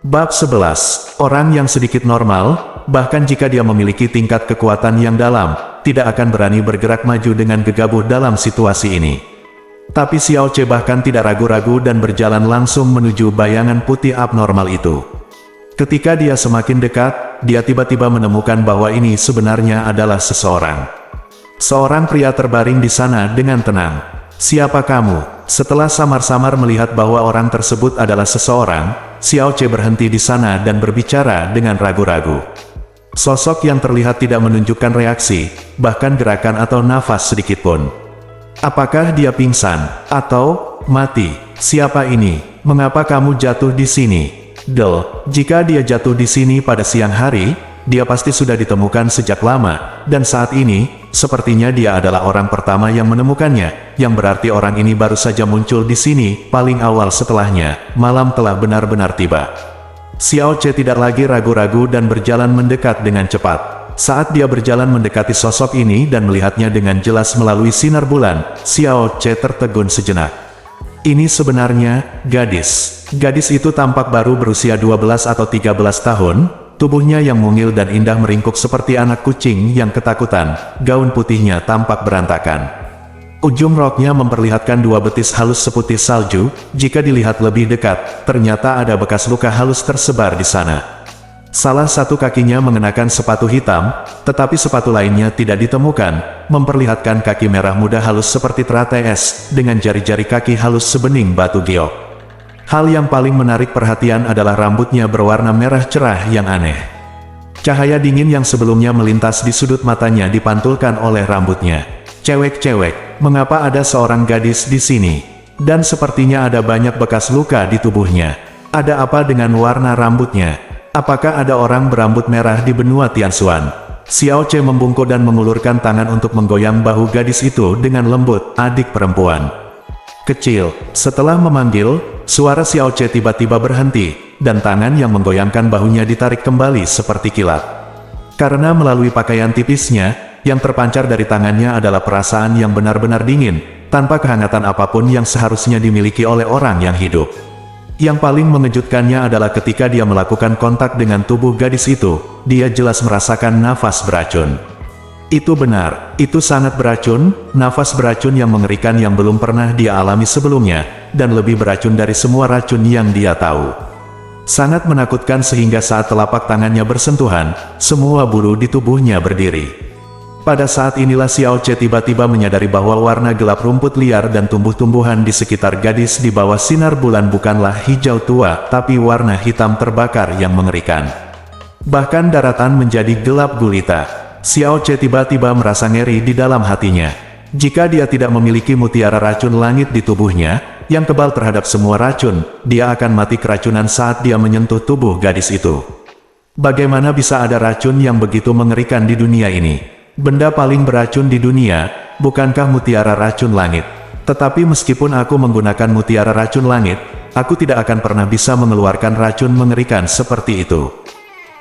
Bab 11. Orang yang sedikit normal, bahkan jika dia memiliki tingkat kekuatan yang dalam, tidak akan berani bergerak maju dengan gegabah dalam situasi ini. Tapi Xiao Ce bahkan tidak ragu-ragu dan berjalan langsung menuju bayangan putih abnormal itu. Ketika dia semakin dekat, dia tiba-tiba menemukan bahwa ini sebenarnya adalah seseorang. Seorang pria terbaring di sana dengan tenang. "Siapa kamu?" Setelah samar-samar melihat bahwa orang tersebut adalah seseorang, Xiao Ce berhenti di sana dan berbicara dengan ragu-ragu. Sosok yang terlihat tidak menunjukkan reaksi, bahkan gerakan atau nafas sedikit pun. Apakah dia pingsan, atau mati? Siapa ini? Mengapa kamu jatuh di sini? Jika dia jatuh di sini pada siang hari, dia pasti sudah ditemukan sejak lama, dan saat ini, sepertinya dia adalah orang pertama yang menemukannya, yang berarti orang ini baru saja muncul di sini, paling awal setelahnya, malam telah benar-benar tiba. Xiao Ce tidak lagi ragu-ragu dan berjalan mendekat dengan cepat. Saat dia berjalan mendekati sosok ini dan melihatnya dengan jelas melalui sinar bulan, Xiao Ce tertegun sejenak. Ini sebenarnya gadis. Gadis itu tampak baru berusia 12 atau 13 tahun, tubuhnya yang mungil dan indah meringkuk seperti anak kucing yang ketakutan, gaun putihnya tampak berantakan. Ujung roknya memperlihatkan dua betis halus seputih salju, jika dilihat lebih dekat, ternyata ada bekas luka halus tersebar di sana. Salah satu kakinya mengenakan sepatu hitam, tetapi sepatu lainnya tidak ditemukan, memperlihatkan kaki merah muda halus seperti teratai es, dengan jari-jari kaki halus sebening batu giok. Hal yang paling menarik perhatian adalah rambutnya berwarna merah cerah yang aneh. Cahaya dingin yang sebelumnya melintas di sudut matanya dipantulkan oleh rambutnya. Cewek-cewek, mengapa ada seorang gadis di sini? Dan sepertinya ada banyak bekas luka di tubuhnya. Ada apa dengan warna rambutnya? Apakah ada orang berambut merah di benua Tianshuan? Xiao Ce membungkuk dan mengulurkan tangan untuk menggoyang bahu gadis itu dengan lembut, adik perempuan. Kecil, setelah memanggil, suara Xiao Ce tiba-tiba berhenti, dan tangan yang menggoyangkan bahunya ditarik kembali seperti kilat. Karena melalui pakaian tipisnya, yang terpancar dari tangannya adalah perasaan yang benar-benar dingin, tanpa kehangatan apapun yang seharusnya dimiliki oleh orang yang hidup. Yang paling mengejutkannya adalah ketika dia melakukan kontak dengan tubuh gadis itu, dia jelas merasakan nafas beracun. Itu benar, itu sangat beracun, nafas beracun yang mengerikan yang belum pernah dia alami sebelumnya, dan lebih beracun dari semua racun yang dia tahu. Sangat menakutkan sehingga saat telapak tangannya bersentuhan, semua bulu di tubuhnya berdiri. Pada saat inilah Xiao Ce tiba-tiba menyadari bahwa warna gelap rumput liar dan tumbuh-tumbuhan di sekitar gadis di bawah sinar bulan bukanlah hijau tua, tapi warna hitam terbakar yang mengerikan. Bahkan daratan menjadi gelap gulita. Xiao Ce tiba-tiba merasa ngeri di dalam hatinya. Jika dia tidak memiliki mutiara racun langit di tubuhnya, yang kebal terhadap semua racun, dia akan mati keracunan saat dia menyentuh tubuh gadis itu. Bagaimana bisa ada racun yang begitu mengerikan di dunia ini? Benda paling beracun di dunia, bukankah mutiara racun langit? Tetapi meskipun aku menggunakan mutiara racun langit, aku tidak akan pernah bisa mengeluarkan racun mengerikan seperti itu.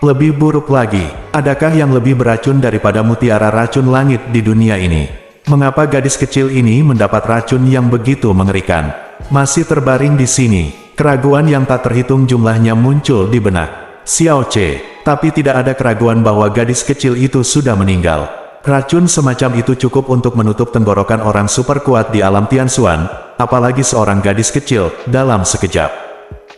Lebih buruk lagi, adakah yang lebih beracun daripada mutiara racun langit di dunia ini? Mengapa gadis kecil ini mendapat racun yang begitu mengerikan? Masih terbaring di sini, keraguan yang tak terhitung jumlahnya muncul di benak Xiao Ce, tapi tidak ada keraguan bahwa gadis kecil itu sudah meninggal. Racun semacam itu cukup untuk menutup tenggorokan orang super kuat di alam Tianshuan, apalagi seorang gadis kecil, dalam sekejap.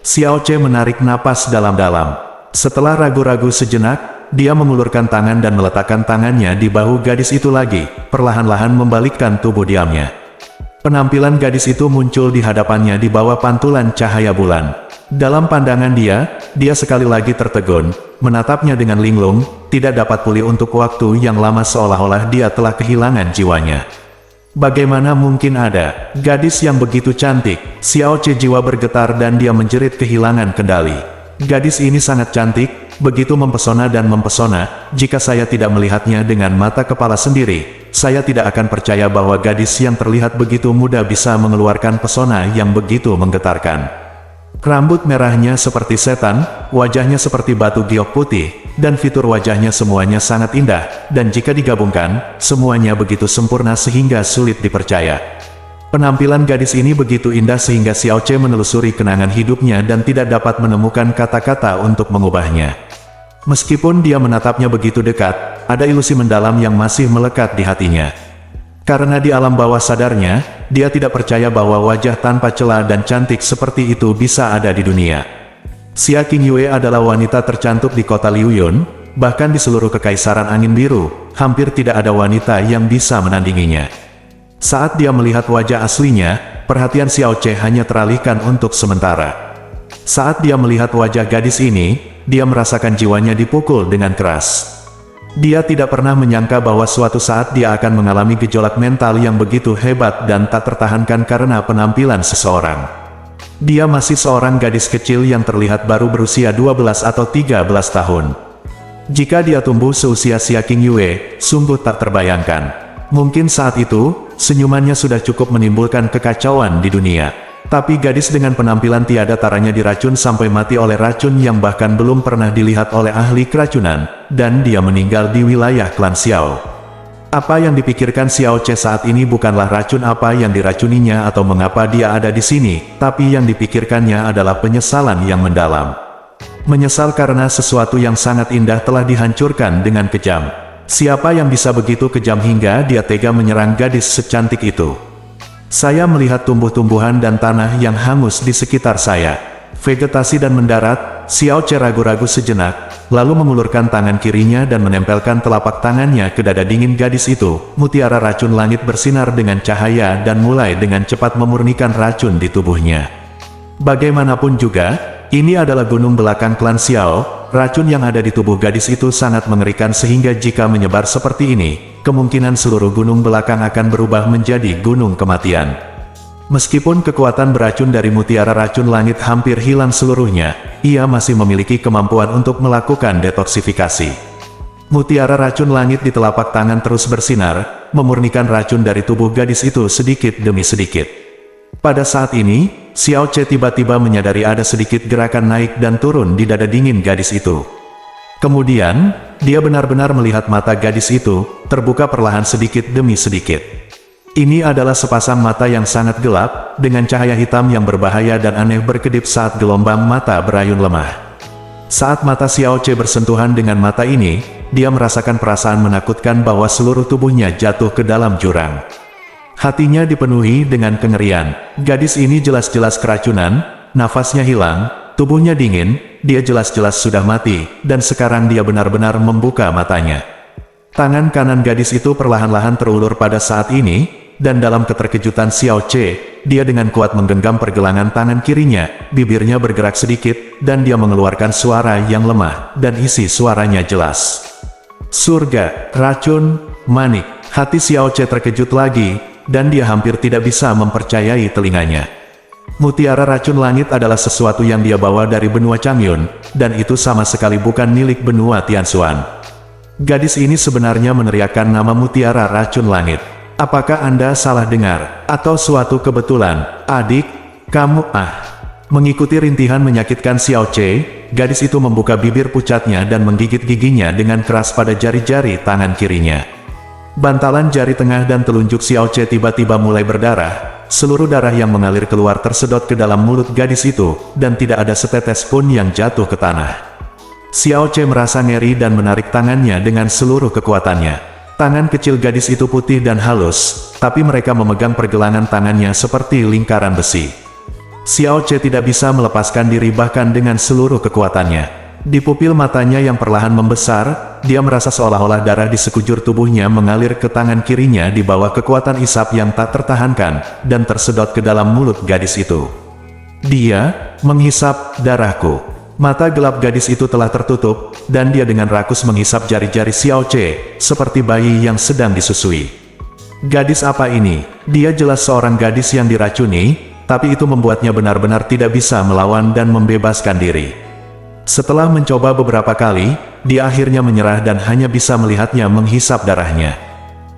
Xiao Ce menarik napas dalam-dalam. Setelah ragu-ragu sejenak, dia mengulurkan tangan dan meletakkan tangannya di bahu gadis itu lagi, perlahan-lahan membalikkan tubuh diamnya. Penampilan gadis itu muncul di hadapannya di bawah pantulan cahaya bulan. Dalam pandangan dia sekali lagi tertegun, menatapnya dengan linglung, tidak dapat pulih untuk waktu yang lama seolah-olah dia telah kehilangan jiwanya. Bagaimana mungkin ada gadis yang begitu cantik? Xiao Ce jiwa bergetar dan dia menjerit kehilangan kendali. Gadis ini sangat cantik, begitu mempesona dan mempesona, jika saya tidak melihatnya dengan mata kepala sendiri, saya tidak akan percaya bahwa gadis yang terlihat begitu muda bisa mengeluarkan pesona yang begitu menggetarkan. Rambut merahnya seperti setan, wajahnya seperti batu giok putih, dan fitur wajahnya semuanya sangat indah, dan jika digabungkan, semuanya begitu sempurna sehingga sulit dipercaya. Penampilan gadis ini begitu indah sehingga Xiao Che menelusuri kenangan hidupnya dan tidak dapat menemukan kata-kata untuk mengubahnya. Meskipun dia menatapnya begitu dekat, ada ilusi mendalam yang masih melekat di hatinya. Karena di alam bawah sadarnya, dia tidak percaya bahwa wajah tanpa celah dan cantik seperti itu bisa ada di dunia. Xia Qingyue adalah wanita tercantik di kota Liuyun, bahkan di seluruh kekaisaran angin biru, hampir tidak ada wanita yang bisa menandinginya. Saat dia melihat wajah aslinya, perhatian Xiao Che hanya teralihkan untuk sementara. Saat dia melihat wajah gadis ini, dia merasakan jiwanya dipukul dengan keras. Dia tidak pernah menyangka bahwa suatu saat dia akan mengalami gejolak mental yang begitu hebat dan tak tertahankan karena penampilan seseorang. Dia masih seorang gadis kecil yang terlihat baru berusia 12 atau 13 tahun. Jika dia tumbuh seusia Xia Qingyue, sungguh tak terbayangkan. Mungkin saat itu, senyumannya sudah cukup menimbulkan kekacauan di dunia. Tapi gadis dengan penampilan tiada taranya diracun sampai mati oleh racun yang bahkan belum pernah dilihat oleh ahli keracunan, dan dia meninggal di wilayah klan Xiao. Apa yang dipikirkan Xiao Che saat ini bukanlah racun apa yang diracuninya atau mengapa dia ada di sini, tapi yang dipikirkannya adalah penyesalan yang mendalam. Menyesal karena sesuatu yang sangat indah telah dihancurkan dengan kejam. Siapa yang bisa begitu kejam hingga dia tega menyerang gadis secantik itu? Saya melihat tumbuh-tumbuhan dan tanah yang hangus di sekitar saya. Vegetasi dan mendarat. Xiao Che ragu-ragu sejenak, lalu mengulurkan tangan kirinya dan menempelkan telapak tangannya ke dada dingin gadis itu. Mutiara racun langit bersinar dengan cahaya dan mulai dengan cepat memurnikan racun di tubuhnya. Bagaimanapun juga, ini adalah gunung belakang klan Xiao. Racun yang ada di tubuh gadis itu sangat mengerikan sehingga jika menyebar seperti ini, kemungkinan seluruh gunung belakang akan berubah menjadi gunung kematian. Meskipun kekuatan beracun dari mutiara racun langit hampir hilang seluruhnya, ia masih memiliki kemampuan untuk melakukan detoksifikasi. Mutiara racun langit di telapak tangan terus bersinar, memurnikan racun dari tubuh gadis itu sedikit demi sedikit. Pada saat ini, Xiao Che tiba-tiba menyadari ada sedikit gerakan naik dan turun di dada dingin gadis itu. Kemudian, dia benar-benar melihat mata gadis itu, terbuka perlahan sedikit demi sedikit. Ini adalah sepasang mata yang sangat gelap, dengan cahaya hitam yang berbahaya dan aneh berkedip saat gelombang mata berayun lemah. Saat mata Xiao Che bersentuhan dengan mata ini, dia merasakan perasaan menakutkan bahwa seluruh tubuhnya jatuh ke dalam jurang. Hatinya dipenuhi dengan kengerian. Gadis ini jelas-jelas keracunan, nafasnya hilang, tubuhnya dingin, dia jelas-jelas sudah mati, dan sekarang dia benar-benar membuka matanya. Tangan kanan gadis itu perlahan-lahan terulur pada saat ini, dan dalam keterkejutan Xiao Che, dia dengan kuat menggenggam pergelangan tangan kirinya, bibirnya bergerak sedikit, dan dia mengeluarkan suara yang lemah, dan isi suaranya jelas. Surga, racun, manik. Hati Xiao Che terkejut lagi, dan dia hampir tidak bisa mempercayai telinganya. Mutiara racun langit adalah sesuatu yang dia bawa dari benua Changyun, dan itu sama sekali bukan milik benua Tianshuan. Gadis ini sebenarnya meneriakkan nama mutiara racun langit. Apakah Anda salah dengar? Atau suatu kebetulan? Adik, kamu Mengikuti rintihan menyakitkan Xiao Che, gadis itu membuka bibir pucatnya dan menggigit giginya dengan keras pada jari-jari tangan kirinya. Bantalan jari tengah dan telunjuk Xiao Che tiba-tiba mulai berdarah, seluruh darah yang mengalir keluar tersedot ke dalam mulut gadis itu, dan tidak ada setetes pun yang jatuh ke tanah. Xiao Che merasa ngeri dan menarik tangannya dengan seluruh kekuatannya. Tangan kecil gadis itu putih dan halus, tapi mereka memegang pergelangan tangannya seperti lingkaran besi. Xiao Che tidak bisa melepaskan diri bahkan dengan seluruh kekuatannya. Di pupil matanya yang perlahan membesar, dia merasa seolah-olah darah di sekujur tubuhnya mengalir ke tangan kirinya di bawah kekuatan isap yang tak tertahankan, dan tersedot ke dalam mulut gadis itu. Dia menghisap darahku. Mata gelap gadis itu telah tertutup, dan dia dengan rakus menghisap jari-jari Xiao Che, seperti bayi yang sedang disusui. Gadis apa ini? Dia jelas seorang gadis yang diracuni, tapi itu membuatnya benar-benar tidak bisa melawan dan membebaskan diri. Setelah mencoba beberapa kali, dia akhirnya menyerah dan hanya bisa melihatnya menghisap darahnya.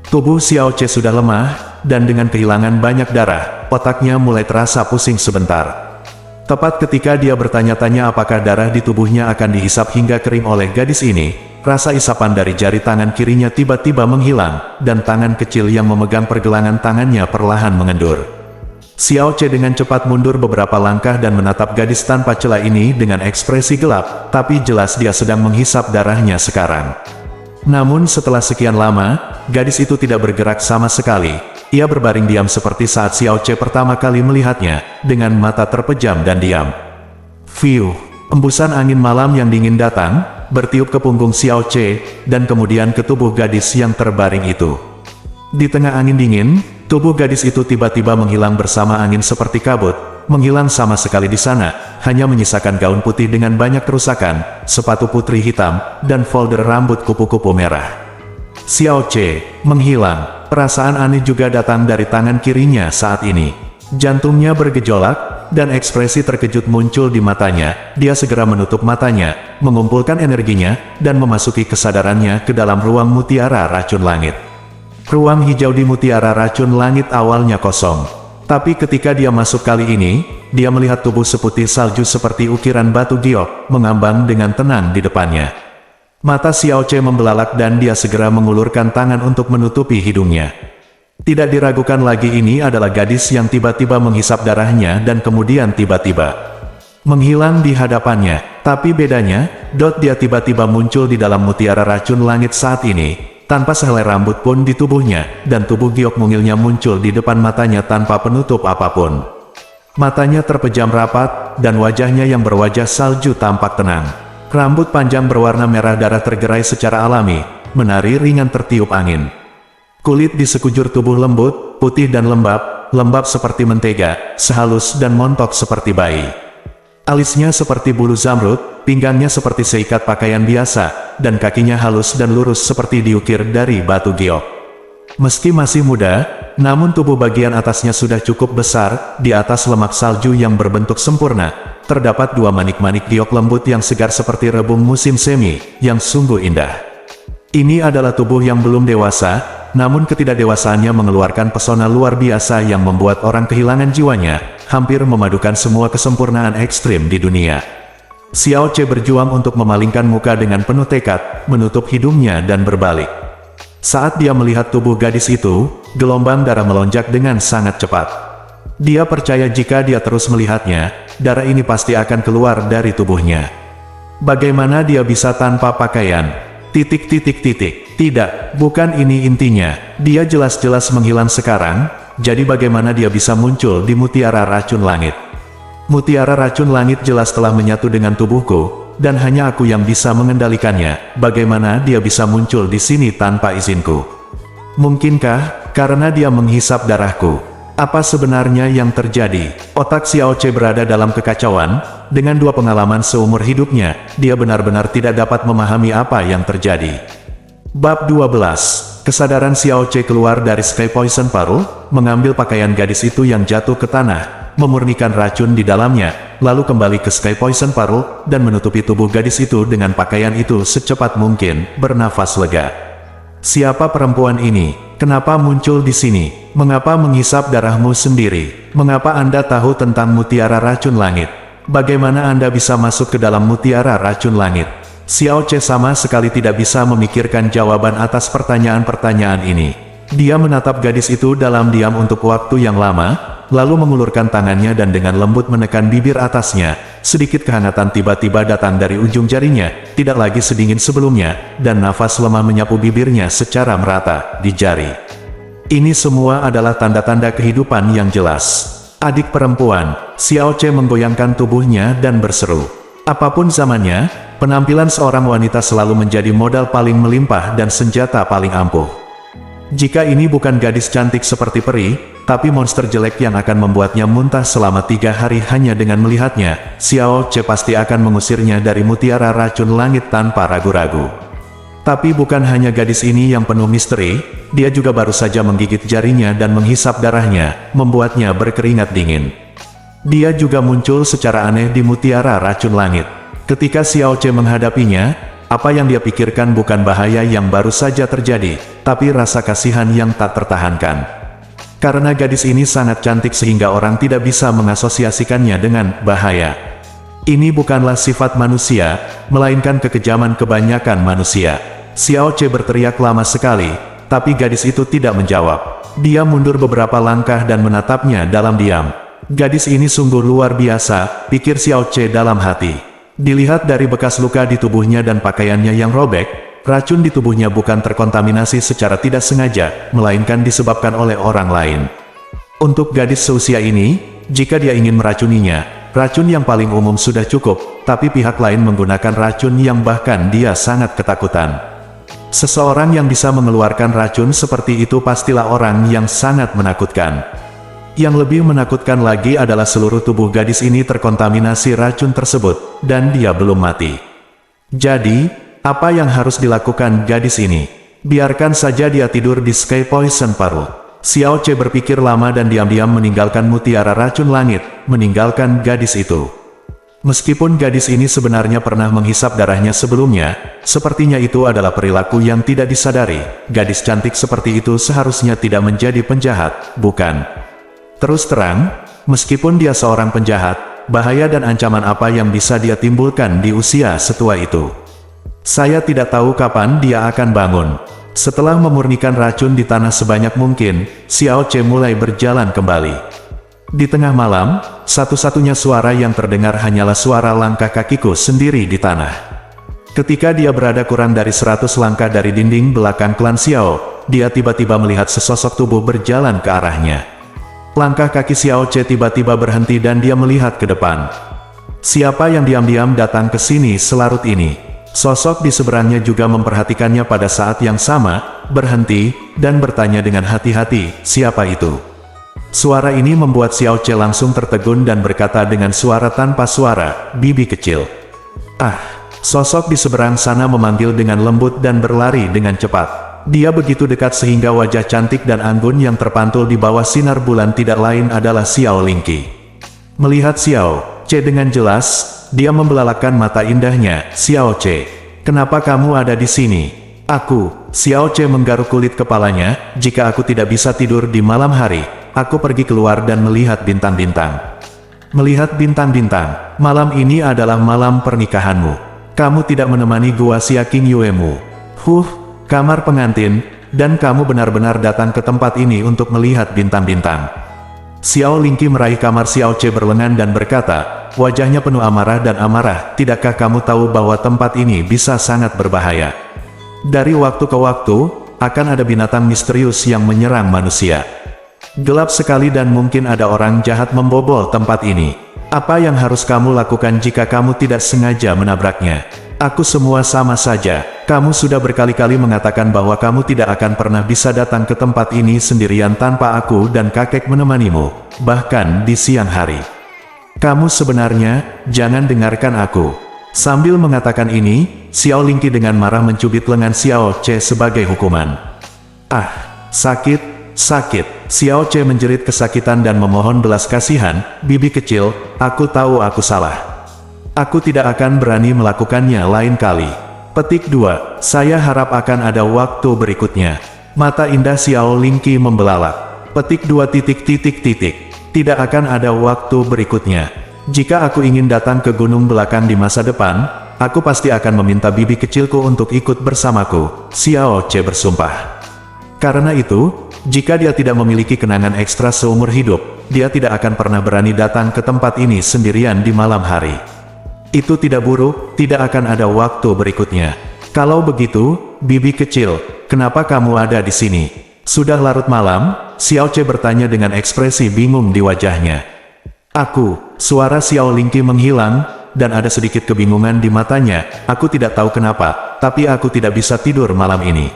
Tubuh Xiao Che sudah lemah, dan dengan kehilangan banyak darah, otaknya mulai terasa pusing sebentar. Tepat ketika dia bertanya-tanya apakah darah di tubuhnya akan dihisap hingga kering oleh gadis ini, rasa isapan dari jari tangan kirinya tiba-tiba menghilang, dan tangan kecil yang memegang pergelangan tangannya perlahan mengendur. Xiao Che dengan cepat mundur beberapa langkah dan menatap gadis tanpa celah ini dengan ekspresi gelap, tapi jelas dia sedang menghisap darahnya sekarang. Namun setelah sekian lama, gadis itu tidak bergerak sama sekali. Ia berbaring diam seperti saat Xiao Che pertama kali melihatnya, dengan mata terpejam dan diam. Fiu, embusan angin malam yang dingin datang, bertiup ke punggung Xiao Che, dan kemudian ke tubuh gadis yang terbaring itu. Di tengah angin dingin, tubuh gadis itu tiba-tiba menghilang bersama angin seperti kabut, menghilang sama sekali di sana, hanya menyisakan gaun putih dengan banyak kerusakan, sepatu putri hitam, dan folder rambut kupu-kupu merah. Xiao Che menghilang. Perasaan aneh juga datang dari tangan kirinya saat ini. Jantungnya bergejolak, dan ekspresi terkejut muncul di matanya. Dia segera menutup matanya, mengumpulkan energinya, dan memasuki kesadarannya ke dalam ruang mutiara racun langit. Ruang hijau di mutiara racun langit awalnya kosong. Tapi ketika dia masuk kali ini, dia melihat tubuh seputih salju seperti ukiran batu giok, mengambang dengan tenang di depannya. Mata Xiao Che membelalak dan dia segera mengulurkan tangan untuk menutupi hidungnya. Tidak diragukan lagi ini adalah gadis yang tiba-tiba menghisap darahnya dan kemudian tiba-tiba menghilang di hadapannya. Tapi bedanya, dia tiba-tiba muncul di dalam mutiara racun langit saat ini. Tanpa sehelai rambut pun di tubuhnya, dan tubuh giok mungilnya muncul di depan matanya tanpa penutup apapun. Matanya terpejam rapat, dan wajahnya yang berwajah salju tampak tenang. Rambut panjang berwarna merah darah tergerai secara alami, menari ringan tertiup angin. Kulit di sekujur tubuh lembut, putih dan lembab seperti mentega, sehalus dan montok seperti bayi. Alisnya seperti bulu zamrud, pinggangnya seperti seikat pakaian biasa, dan kakinya halus dan lurus seperti diukir dari batu giok. Meski masih muda, namun tubuh bagian atasnya sudah cukup besar. Di atas lemak salju yang berbentuk sempurna, terdapat dua manik-manik giok lembut yang segar seperti rebung musim semi, yang sungguh indah. Ini adalah tubuh yang belum dewasa, namun ketidakdewasaannya mengeluarkan pesona luar biasa yang membuat orang kehilangan jiwanya, hampir memadukan semua kesempurnaan ekstrim di dunia. Xiao Che berjuang untuk memalingkan muka dengan penuh tekad, menutup hidungnya dan berbalik. Saat dia melihat tubuh gadis itu, gelombang darah melonjak dengan sangat cepat. Dia percaya jika dia terus melihatnya, darah ini pasti akan keluar dari tubuhnya. Bagaimana dia bisa tanpa pakaian? Tidak, bukan ini intinya. Dia jelas-jelas menghilang sekarang, jadi bagaimana dia bisa muncul di mutiara racun langit? Mutiara racun langit jelas telah menyatu dengan tubuhku, dan hanya aku yang bisa mengendalikannya. Bagaimana dia bisa muncul di sini tanpa izinku? Mungkinkah karena dia menghisap darahku? Apa sebenarnya yang terjadi? Otak Xiao Che berada dalam kekacauan. Dengan dua pengalaman seumur hidupnya, dia benar-benar tidak dapat memahami apa yang terjadi. Bab 12. Kesadaran Xiao Che keluar dari Sky Poison Pearl, mengambil pakaian gadis itu yang jatuh ke tanah, memurnikan racun di dalamnya, lalu kembali ke Sky Poison Pearl, dan menutupi tubuh gadis itu dengan pakaian itu secepat mungkin, bernafas lega. Siapa perempuan ini? Kenapa muncul di sini? Mengapa menghisap darahmu sendiri? Mengapa Anda tahu tentang mutiara racun langit? Bagaimana Anda bisa masuk ke dalam mutiara racun langit? Xiao Che sama sekali tidak bisa memikirkan jawaban atas pertanyaan-pertanyaan ini. Dia menatap gadis itu dalam diam untuk waktu yang lama, lalu mengulurkan tangannya dan dengan lembut menekan bibir atasnya. Sedikit kehangatan tiba-tiba datang dari ujung jarinya, tidak lagi sedingin sebelumnya, dan nafas lemah menyapu bibirnya secara merata di jari. Ini semua adalah tanda-tanda kehidupan yang jelas. Adik perempuan, Xiao Che menggoyangkan tubuhnya dan berseru. Apapun zamannya, penampilan seorang wanita selalu menjadi modal paling melimpah dan senjata paling ampuh. Jika ini bukan gadis cantik seperti peri, tapi monster jelek yang akan membuatnya muntah selama 3 hari hanya dengan melihatnya, Xiao Che pasti akan mengusirnya dari mutiara racun langit tanpa ragu-ragu. Tapi bukan hanya gadis ini yang penuh misteri, dia juga baru saja menggigit jarinya dan menghisap darahnya, membuatnya berkeringat dingin. Dia juga muncul secara aneh di mutiara racun langit. Ketika Xiao Che menghadapinya, apa yang dia pikirkan bukan bahaya yang baru saja terjadi, tapi rasa kasihan yang tak tertahankan. Karena gadis ini sangat cantik sehingga orang tidak bisa mengasosiasikannya dengan bahaya. Ini bukanlah sifat manusia, melainkan kekejaman kebanyakan manusia. Xiao Che berteriak lama sekali, tapi gadis itu tidak menjawab. Dia mundur beberapa langkah dan menatapnya dalam diam. Gadis ini sungguh luar biasa, pikir Xiao Ce dalam hati. Dilihat dari bekas luka di tubuhnya dan pakaiannya yang robek, racun di tubuhnya bukan terkontaminasi secara tidak sengaja, melainkan disebabkan oleh orang lain. Untuk gadis seusia ini, jika dia ingin meracuninya, racun yang paling umum sudah cukup, tapi pihak lain menggunakan racun yang bahkan dia sangat ketakutan. Seseorang yang bisa mengeluarkan racun seperti itu pastilah orang yang sangat menakutkan. Yang lebih menakutkan lagi adalah seluruh tubuh gadis ini terkontaminasi racun tersebut, dan dia belum mati. Jadi, apa yang harus dilakukan gadis ini? Biarkan saja dia tidur di Sky Poison Pearl. Xiao Ce berpikir lama dan diam-diam meninggalkan mutiara racun langit, meninggalkan gadis itu. Meskipun gadis ini sebenarnya pernah menghisap darahnya sebelumnya, sepertinya itu adalah perilaku yang tidak disadari. Gadis cantik seperti itu seharusnya tidak menjadi penjahat, bukan? Terus terang, meskipun dia seorang penjahat, bahaya dan ancaman apa yang bisa dia timbulkan di usia setua itu? Saya tidak tahu kapan dia akan bangun. Setelah memurnikan racun di tanah sebanyak mungkin, Xiao Ce mulai berjalan kembali. Di tengah malam, satu-satunya suara yang terdengar hanyalah suara langkah kakiku sendiri di tanah. Ketika dia berada kurang dari 100 langkah dari dinding belakang klan Xiao, dia tiba-tiba melihat sesosok tubuh berjalan ke arahnya. Langkah kaki Xiao Ce tiba-tiba berhenti dan dia melihat ke depan. Siapa yang diam-diam datang ke sini selarut ini? Sosok di seberangnya juga memperhatikannya pada saat yang sama, berhenti, dan bertanya dengan hati-hati, siapa itu? Suara ini membuat Xiao Ce langsung tertegun dan berkata dengan suara tanpa suara, bibi kecil. Ah, sosok di seberang sana memanggil dengan lembut dan berlari dengan cepat. Dia begitu dekat sehingga wajah cantik dan anggun yang terpantul di bawah sinar bulan tidak lain adalah Xiao Lingqi. Melihat Xiao Ce dengan jelas, dia membelalakkan mata indahnya. Xiao Ce, kenapa kamu ada di sini? Aku, Xiao Ce menggaruk kulit kepalanya, jika aku tidak bisa tidur di malam hari, aku pergi keluar dan melihat bintang-bintang. Melihat bintang-bintang, malam ini adalah malam pernikahanmu. Kamu tidak menemani gua Xia King Yuemu. Kamar pengantin, dan kamu benar-benar datang ke tempat ini untuk melihat bintang-bintang. Xiao Lingqi meraih kamar Xiao Ce berlengan dan berkata, wajahnya penuh amarah dan amarah, tidakkah kamu tahu bahwa tempat ini bisa sangat berbahaya? Dari waktu ke waktu, akan ada binatang misterius yang menyerang manusia. Gelap sekali dan mungkin ada orang jahat membobol tempat ini. Apa yang harus kamu lakukan jika kamu tidak sengaja menabraknya? Aku semua sama saja. Kamu sudah berkali-kali mengatakan bahwa kamu tidak akan pernah bisa datang ke tempat ini sendirian tanpa aku dan kakek menemanimu, bahkan di siang hari. Kamu sebenarnya, jangan dengarkan aku. Sambil mengatakan ini, Xiao Lingqi dengan marah mencubit lengan Xiao Ce sebagai hukuman. Ah, sakit, sakit. Xiao Ce menjerit kesakitan dan memohon belas kasihan, bibi kecil, aku tahu aku salah. Aku tidak akan berani melakukannya lain kali. Petik 2. Saya harap akan ada waktu berikutnya. Mata indah Xiao Lingqi membelalak. Petik 2. Tidak akan ada waktu berikutnya. Jika aku ingin datang ke gunung belakang di masa depan, aku pasti akan meminta bibi kecilku untuk ikut bersamaku, Xiao Ce bersumpah. Karena itu, jika dia tidak memiliki kenangan ekstra seumur hidup, dia tidak akan pernah berani datang ke tempat ini sendirian di malam hari. Itu tidak buruk, tidak akan ada waktu berikutnya. Kalau begitu, bibi kecil, kenapa kamu ada di sini? Sudah larut malam, Xiao Ce bertanya dengan ekspresi bingung di wajahnya. Suara Xiao Lingqi menghilang, dan ada sedikit kebingungan di matanya. Aku tidak tahu kenapa, tapi aku tidak bisa tidur malam ini.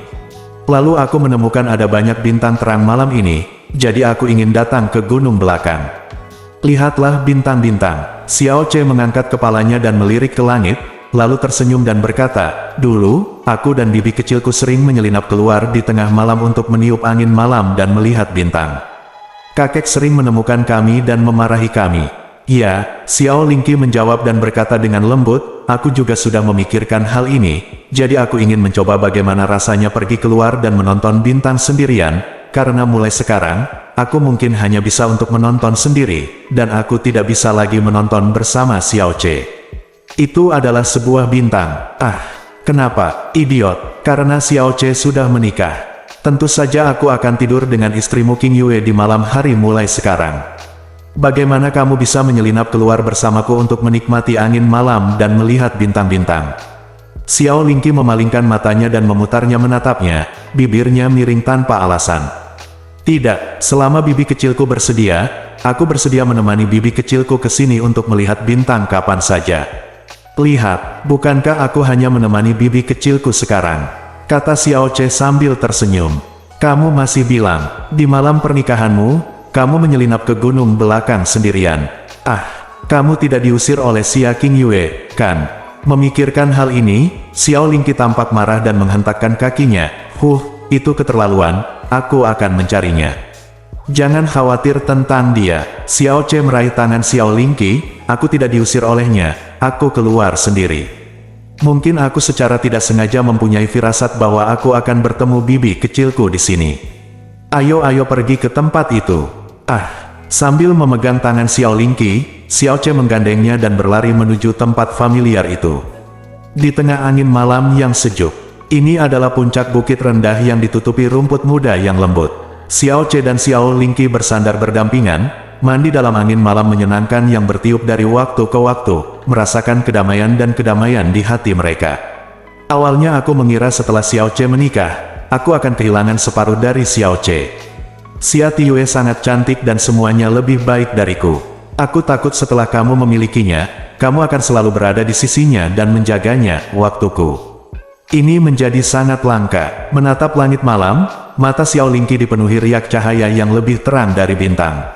Lalu aku menemukan ada banyak bintang terang malam ini, jadi aku ingin datang ke gunung belakang. Lihatlah bintang-bintang. Xiao Ce mengangkat kepalanya dan melirik ke langit, lalu tersenyum dan berkata, dulu, aku dan bibi kecilku sering menyelinap keluar di tengah malam untuk meniup angin malam dan melihat bintang. Kakek sering menemukan kami dan memarahi kami. Ya, Xiao Lingqi menjawab dan berkata dengan lembut, aku juga sudah memikirkan hal ini, jadi aku ingin mencoba bagaimana rasanya pergi keluar dan menonton bintang sendirian, karena mulai sekarang, aku mungkin hanya bisa untuk menonton sendiri, dan aku tidak bisa lagi menonton bersama Xiao Ce. Itu adalah sebuah bintang. Ah, kenapa, idiot? Karena Xiao Ce sudah menikah. Tentu saja aku akan tidur dengan istrimu King Yue di malam hari mulai sekarang. Bagaimana kamu bisa menyelinap keluar bersamaku untuk menikmati angin malam dan melihat bintang-bintang? Xiao Lingqi memalingkan matanya dan memutarnya menatapnya, bibirnya miring tanpa alasan. Tidak, selama bibi kecilku bersedia, aku bersedia menemani bibi kecilku ke sini untuk melihat bintang kapan saja. Lihat, bukankah aku hanya menemani bibi kecilku sekarang? Kata Xiao Che sambil tersenyum. Kamu masih bilang, di malam pernikahanmu, kamu menyelinap ke gunung belakang sendirian. Ah, kamu tidak diusir oleh Xia King Yue, kan? Memikirkan hal ini, Xiao Lingqi tampak marah dan menghentakkan kakinya. Itu keterlaluan, aku akan mencarinya. Jangan khawatir tentang dia. Xiao Che meraih tangan Xiao Lingqi, aku tidak diusir olehnya, aku keluar sendiri. Mungkin aku secara tidak sengaja mempunyai firasat bahwa aku akan bertemu bibi kecilku di sini. Ayo pergi ke tempat itu. Sambil memegang tangan Xiao Lingqi, Xiao Che menggandengnya dan berlari menuju tempat familiar itu. Di tengah angin malam yang sejuk, ini adalah puncak bukit rendah yang ditutupi rumput muda yang lembut. Xiao Che dan Xiao Lingqi bersandar berdampingan, mandi dalam angin malam menyenangkan yang bertiup dari waktu ke waktu, merasakan kedamaian di hati mereka. Awalnya aku mengira setelah Xiao Che menikah, aku akan kehilangan separuh dari Xiao Che. Xia Tiyue sangat cantik dan semuanya lebih baik dariku. Aku takut setelah kamu memilikinya, kamu akan selalu berada di sisinya dan menjaganya, waktuku. Ini menjadi sangat langka. Menatap langit malam, mata Xiao Lingqi dipenuhi riak cahaya yang lebih terang dari bintang.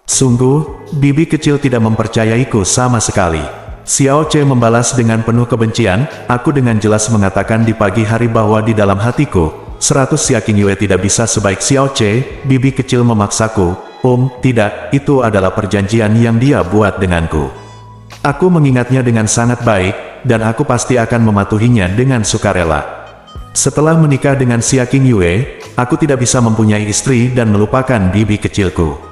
Sungguh, bibi kecil tidak mempercayaiku sama sekali. Xiao Che membalas dengan penuh kebencian, aku dengan jelas mengatakan di pagi hari bahwa di dalam hatiku, 100 Xia King Yue tidak bisa sebaik Xiao Che, bibi kecil memaksaku. Tidak, itu adalah perjanjian yang dia buat denganku. Aku mengingatnya dengan sangat baik, dan aku pasti akan mematuhinya dengan sukarela. Setelah menikah dengan Xia King Yue, aku tidak bisa mempunyai istri dan melupakan bibi kecilku.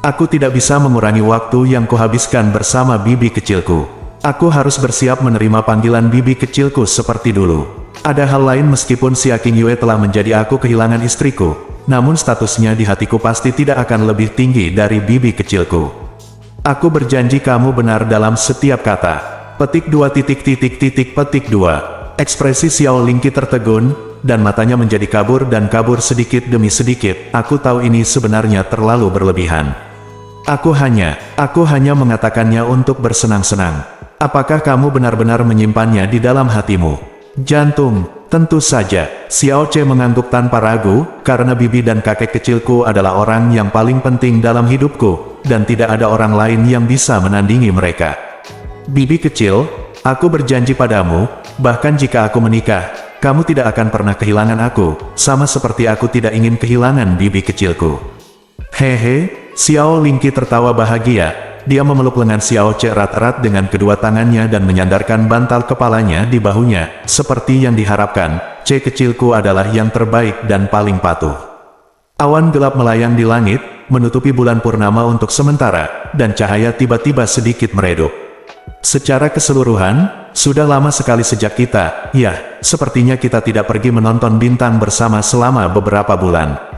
Aku tidak bisa mengurangi waktu yang kuhabiskan bersama bibi kecilku. Aku harus bersiap menerima panggilan bibi kecilku seperti dulu. Ada hal lain meskipun Xia King Yue telah menjadi aku kehilangan istriku, namun statusnya di hatiku pasti tidak akan lebih tinggi dari bibi kecilku. Aku berjanji kamu benar dalam setiap kata. Petik 2. Ekspresi Xiao Lingqi tertegun, dan matanya menjadi kabur sedikit demi sedikit. Aku tahu ini sebenarnya terlalu berlebihan. Aku hanya mengatakannya untuk bersenang-senang. Apakah kamu benar-benar menyimpannya di dalam hatimu? Jantung, tentu saja. Xiao Che mengangguk tanpa ragu, karena bibi dan kakek kecilku adalah orang yang paling penting dalam hidupku, dan tidak ada orang lain yang bisa menandingi mereka. Bibi kecil, aku berjanji padamu, bahkan jika aku menikah, kamu tidak akan pernah kehilangan aku, sama seperti aku tidak ingin kehilangan bibi kecilku. Hehe. Xiao Lingqi tertawa bahagia, dia memeluk lengan Xiao Che erat-erat dengan kedua tangannya dan menyandarkan bantal kepalanya di bahunya, seperti yang diharapkan, Che kecilku adalah yang terbaik dan paling patuh. Awan gelap melayang di langit, menutupi bulan purnama untuk sementara, dan cahaya tiba-tiba sedikit meredup. Secara keseluruhan, sudah lama sekali sejak kita, sepertinya kita tidak pergi menonton bintang bersama selama beberapa bulan.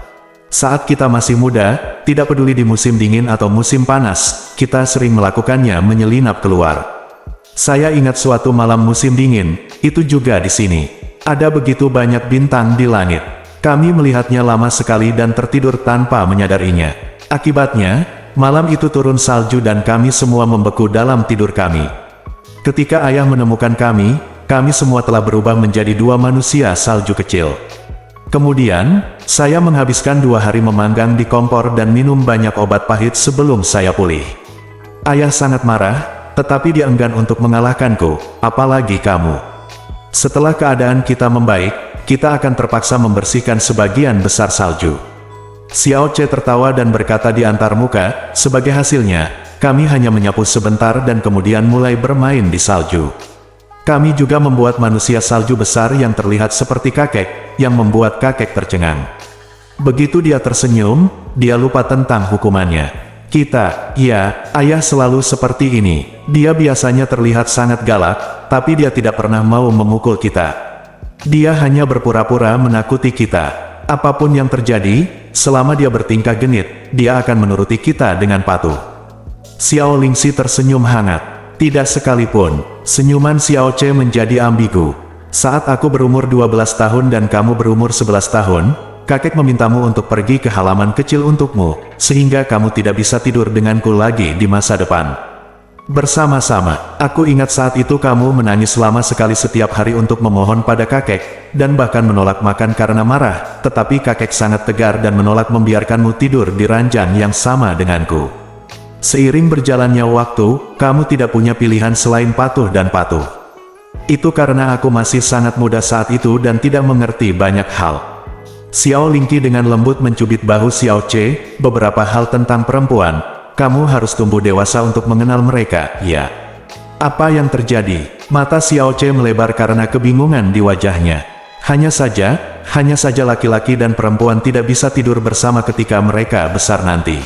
Saat kita masih muda, tidak peduli di musim dingin atau musim panas, kita sering melakukannya menyelinap keluar. Saya ingat suatu malam musim dingin, itu juga di sini. Ada begitu banyak bintang di langit. Kami melihatnya lama sekali dan tertidur tanpa menyadarinya. Akibatnya, malam itu turun salju dan kami semua membeku dalam tidur kami. Ketika ayah menemukan kami semua telah berubah menjadi 2 manusia salju kecil. Kemudian, saya menghabiskan 2 hari memanggang di kompor dan minum banyak obat pahit sebelum saya pulih. Ayah sangat marah, tetapi dia enggan untuk mengalahkanku, apalagi kamu. Setelah keadaan kita membaik, kita akan terpaksa membersihkan sebagian besar salju. Xiao Che tertawa dan berkata di antar muka, sebagai hasilnya, kami hanya menyapu sebentar dan kemudian mulai bermain di salju. Kami juga membuat manusia salju besar yang terlihat seperti kakek, yang membuat kakek tercengang. Begitu dia tersenyum, dia lupa tentang hukumannya. Ayah selalu seperti ini. Dia biasanya terlihat sangat galak, tapi dia tidak pernah mau memukul kita. Dia hanya berpura-pura menakuti kita. apapun yang terjadi, selama dia bertingkah genit, dia akan menuruti kita dengan patuh. Xiao Lingxi tersenyum hangat. Tidak sekalipun, senyuman Xiao Che menjadi ambigu. Saat aku berumur 12 tahun dan kamu berumur 11 tahun, kakek memintamu untuk pergi ke halaman kecil untukmu, sehingga kamu tidak bisa tidur denganku lagi di masa depan. Bersama-sama, aku ingat saat itu kamu menangis lama sekali setiap hari untuk memohon pada kakek, dan bahkan menolak makan karena marah, tetapi kakek sangat tegar dan menolak membiarkanmu tidur di ranjang yang sama denganku. Seiring berjalannya waktu, kamu tidak punya pilihan selain patuh dan patuh. Itu karena aku masih sangat muda saat itu dan tidak mengerti banyak hal. Xiao Lingqi dengan lembut mencubit bahu Xiao Che, beberapa hal tentang perempuan. Kamu harus tumbuh dewasa untuk mengenal mereka, ya. Apa yang terjadi? Mata Xiao Che melebar karena kebingungan di wajahnya. Hanya saja laki-laki dan perempuan tidak bisa tidur bersama ketika mereka besar nanti.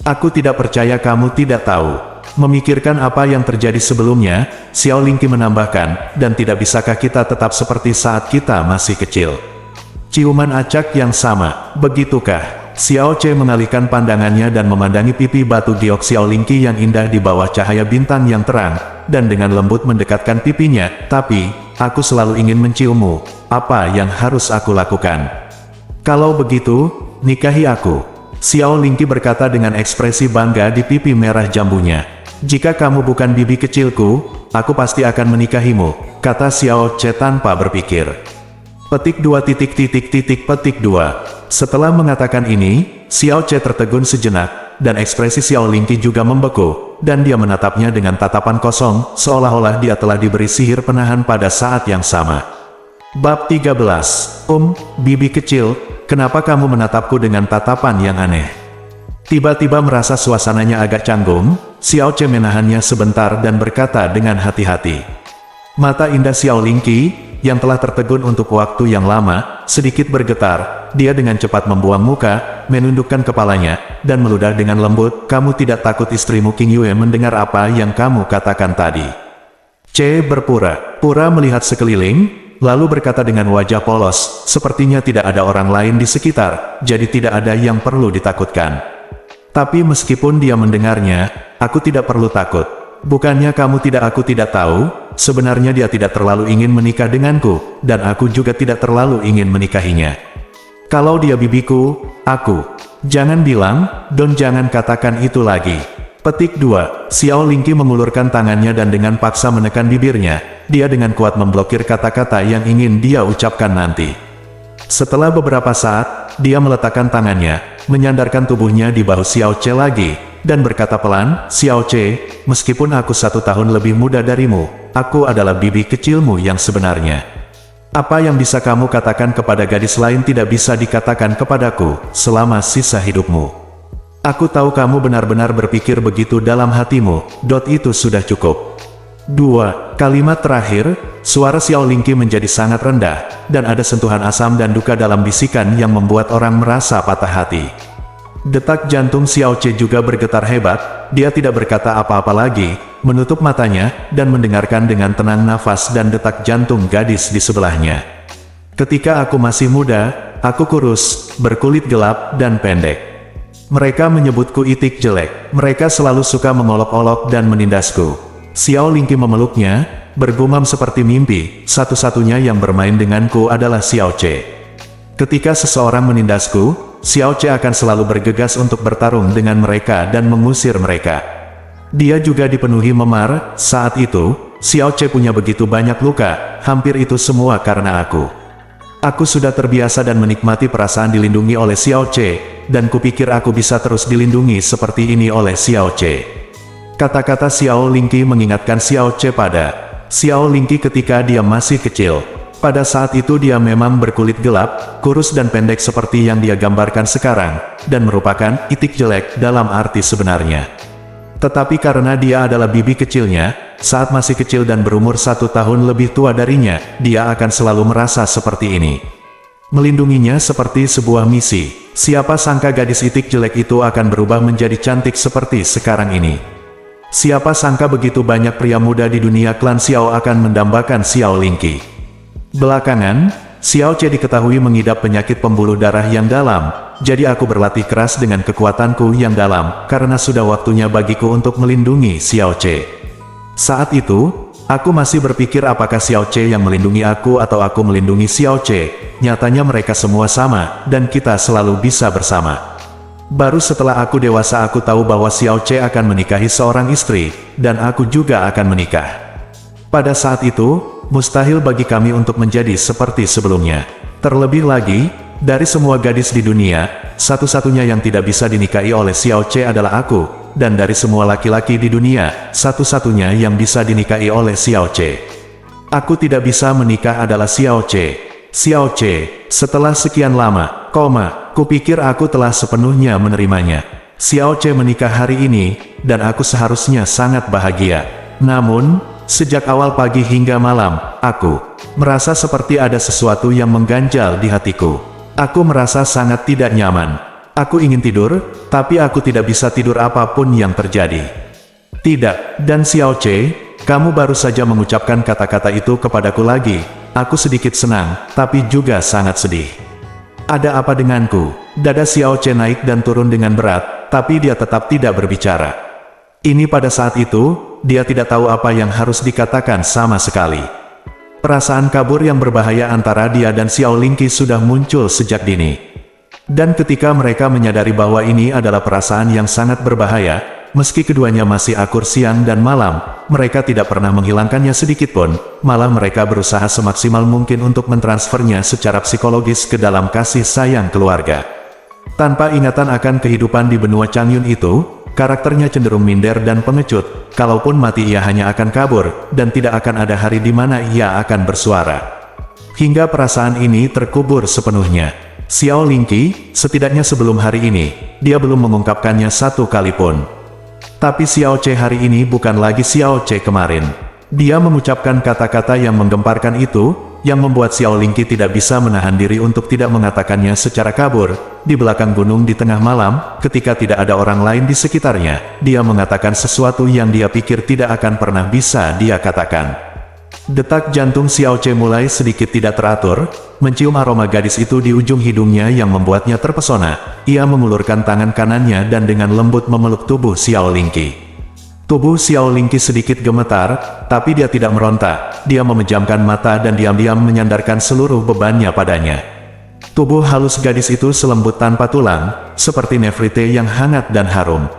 Aku tidak percaya kamu tidak tahu. Memikirkan apa yang terjadi sebelumnya, Xiao Lingqi menambahkan, dan tidak bisakah kita tetap seperti saat kita masih kecil? Ciuman acak yang sama, begitukah? Xiao Che mengalihkan pandangannya dan memandangi pipi batu giok Xiao Lingqi yang indah di bawah cahaya bintang yang terang, dan dengan lembut mendekatkan pipinya. Tapi, aku selalu ingin menciummu. Apa yang harus aku lakukan? Kalau begitu, nikahi aku. Xiao Lingqi berkata dengan ekspresi bangga di pipi merah jambunya. Jika kamu bukan bibi kecilku, aku pasti akan menikahimu, kata Xiao Che tanpa berpikir. Petik 2. Setelah mengatakan ini, Xiao Che tertegun sejenak, dan ekspresi Xiao Lingqi juga membeku, dan dia menatapnya dengan tatapan kosong, seolah-olah dia telah diberi sihir penahan pada saat yang sama. Bab 13. Bibi kecil, kenapa kamu menatapku dengan tatapan yang aneh? Tiba-tiba merasa suasananya agak canggung, Xiao Che menahannya sebentar dan berkata dengan hati-hati. Mata indah Xiao Lingqi, yang telah tertegun untuk waktu yang lama, sedikit bergetar. Dia dengan cepat membuang muka, menundukkan kepalanya, dan meludah dengan lembut. Kamu tidak takut istrimu Qing Yue mendengar apa yang kamu katakan tadi? Che berpura-pura melihat sekeliling, lalu berkata dengan wajah polos, sepertinya tidak ada orang lain di sekitar, jadi tidak ada yang perlu ditakutkan. Tapi meskipun dia mendengarnya, aku tidak perlu takut. Bukannya aku tidak tahu, sebenarnya dia tidak terlalu ingin menikah denganku, dan aku juga tidak terlalu ingin menikahinya. Kalau dia bibiku, aku. Jangan bilang, dan jangan katakan itu lagi. Petik 2. Xiao Lingqi mengulurkan tangannya dan dengan paksa menekan bibirnya, dia dengan kuat memblokir kata-kata yang ingin dia ucapkan nanti. Setelah beberapa saat, dia meletakkan tangannya, menyandarkan tubuhnya di bahu Xiao Che lagi, dan berkata pelan, Xiao Che, meskipun aku 1 tahun lebih muda darimu, aku adalah bibi kecilmu yang sebenarnya. Apa yang bisa kamu katakan kepada gadis lain tidak bisa dikatakan kepadaku, selama sisa hidupmu. Aku tahu kamu benar-benar berpikir begitu dalam hatimu, itu sudah cukup. 2. Kalimat terakhir, suara Xiao Lingqi menjadi sangat rendah, dan ada sentuhan asam dan duka dalam bisikan yang membuat orang merasa patah hati. Detak jantung Xiao Che juga bergetar hebat, dia tidak berkata apa-apa lagi, menutup matanya, dan mendengarkan dengan tenang nafas dan detak jantung gadis di sebelahnya. Ketika aku masih muda, aku kurus, berkulit gelap, dan pendek. Mereka menyebutku itik jelek, mereka selalu suka mengolok-olok dan menindasku. Xiao Lingqi memeluknya, bergumam seperti mimpi, satu-satunya yang bermain denganku adalah Xiao Che. Ketika seseorang menindasku, Xiao Che akan selalu bergegas untuk bertarung dengan mereka dan mengusir mereka. Dia juga dipenuhi memar. Saat itu, Xiao Che punya begitu banyak luka, hampir itu semua karena aku. Aku sudah terbiasa dan menikmati perasaan dilindungi oleh Xiao Che, dan kupikir aku bisa terus dilindungi seperti ini oleh Xiao Che. Kata-kata Xiao Lingqi mengingatkan Xiao Che pada Xiao Lingqi ketika dia masih kecil. Pada saat itu dia memang berkulit gelap, kurus dan pendek seperti yang dia gambarkan sekarang, dan merupakan itik jelek dalam arti sebenarnya. Tetapi karena dia adalah bibi kecilnya, saat masih kecil dan berumur 1 tahun lebih tua darinya, dia akan selalu merasa seperti ini. Melindunginya seperti sebuah misi. Siapa sangka gadis itik jelek itu akan berubah menjadi cantik seperti sekarang ini. Siapa sangka begitu banyak pria muda di dunia klan Xiao akan mendambakan Xiao Lingqi. Belakangan, Xiao Che diketahui mengidap penyakit pembuluh darah yang dalam, jadi aku berlatih keras dengan kekuatanku yang dalam, karena sudah waktunya bagiku untuk melindungi Xiao Che. Saat itu, aku masih berpikir apakah Xiao Che yang melindungi aku atau aku melindungi Xiao Che. Nyatanya mereka semua sama, dan kita selalu bisa bersama. Baru setelah aku dewasa aku tahu bahwa Xiao Che akan menikahi seorang istri, dan aku juga akan menikah. Pada saat itu, mustahil bagi kami untuk menjadi seperti sebelumnya. Terlebih lagi, dari semua gadis di dunia, satu-satunya yang tidak bisa dinikahi oleh Xiao Che adalah aku, dan dari semua laki-laki di dunia, satu-satunya yang bisa dinikahi oleh Xiao Che. Aku tidak bisa menikah adalah Xiao Che. Xiao Che, setelah sekian lama, kupikir aku telah sepenuhnya menerimanya. Xiao Che menikah hari ini, dan aku seharusnya sangat bahagia. Namun, sejak awal pagi hingga malam, aku merasa seperti ada sesuatu yang mengganjal di hatiku. Aku merasa sangat tidak nyaman. Aku ingin tidur, tapi aku tidak bisa tidur apapun yang terjadi. Tidak, dan Xiao Che, kamu baru saja mengucapkan kata-kata itu kepadaku lagi. Aku sedikit senang, tapi juga sangat sedih. Ada apa denganku? Dada Xiao Che naik dan turun dengan berat, tapi dia tetap tidak berbicara. Ini pada saat itu, dia tidak tahu apa yang harus dikatakan sama sekali. Perasaan kabur yang berbahaya antara dia dan Xiao Lingqi sudah muncul sejak dini. Dan ketika mereka menyadari bahwa ini adalah perasaan yang sangat berbahaya, meski keduanya masih akur siang dan malam, mereka tidak pernah menghilangkannya sedikitpun, malah mereka berusaha semaksimal mungkin untuk mentransfernya secara psikologis ke dalam kasih sayang keluarga. Tanpa ingatan akan kehidupan di benua Changyun itu, karakternya cenderung minder dan pengecut. Kalaupun mati ia hanya akan kabur, dan tidak akan ada hari di mana ia akan bersuara. Hingga perasaan ini terkubur sepenuhnya. Xiao Lingqi, setidaknya sebelum hari ini, dia belum mengungkapkannya satu kali pun. Tapi Xiao Che hari ini bukan lagi Xiao Che kemarin. Dia mengucapkan kata-kata yang menggemparkan itu, yang membuat Xiao Lingqi tidak bisa menahan diri untuk tidak mengatakannya secara kabur. Di belakang gunung di tengah malam, ketika tidak ada orang lain di sekitarnya, dia mengatakan sesuatu yang dia pikir tidak akan pernah bisa dia katakan. Detak jantung Xiao Che mulai sedikit tidak teratur, mencium aroma gadis itu di ujung hidungnya yang membuatnya terpesona. Ia mengulurkan tangan kanannya dan dengan lembut memeluk tubuh Xiao Lingqi. Tubuh Xiao Lingqi sedikit gemetar, tapi dia tidak meronta. Dia memejamkan mata dan diam-diam menyandarkan seluruh bebannya padanya. Tubuh halus gadis itu selembut tanpa tulang, seperti nefrite yang hangat dan harum.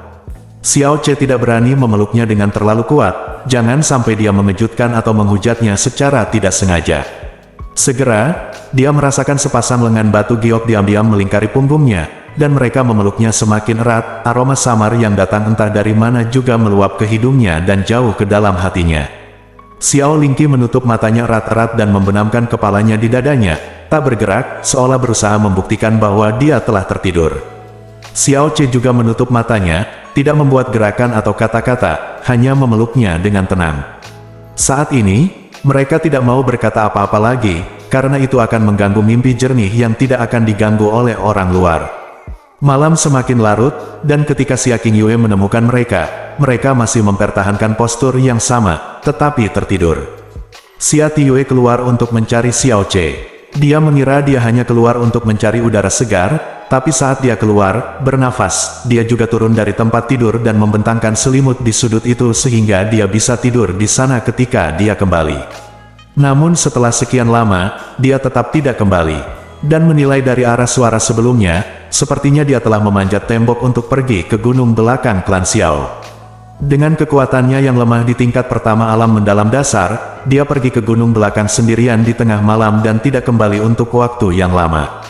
Xiao Che tidak berani memeluknya dengan terlalu kuat, jangan sampai dia mengejutkan atau menghujatnya secara tidak sengaja. Segera, dia merasakan sepasang lengan batu giok diam-diam melingkari punggungnya, dan mereka memeluknya semakin erat. Aroma samar yang datang entah dari mana juga meluap ke hidungnya dan jauh ke dalam hatinya. Xiao Lingqi menutup matanya erat-erat dan membenamkan kepalanya di dadanya, tak bergerak, seolah berusaha membuktikan bahwa dia telah tertidur. Xiao Che juga menutup matanya, tidak membuat gerakan atau kata-kata, hanya memeluknya dengan tenang. Saat ini, mereka tidak mau berkata apa-apa lagi, karena itu akan mengganggu mimpi jernih yang tidak akan diganggu oleh orang luar. Malam semakin larut, dan ketika Xia Qingyue menemukan mereka, mereka masih mempertahankan postur yang sama, tetapi tertidur. Xia Qingyue keluar untuk mencari Xiao Che. Dia mengira dia hanya keluar untuk mencari udara segar, tapi saat dia keluar, bernafas, dia juga turun dari tempat tidur dan membentangkan selimut di sudut itu sehingga dia bisa tidur di sana ketika dia kembali. Namun setelah sekian lama, dia tetap tidak kembali. Dan menilai dari arah suara sebelumnya, sepertinya dia telah memanjat tembok untuk pergi ke gunung belakang klan Xiao. Dengan kekuatannya yang lemah di tingkat pertama alam mendalam dasar, dia pergi ke gunung belakang sendirian di tengah malam dan tidak kembali untuk waktu yang lama.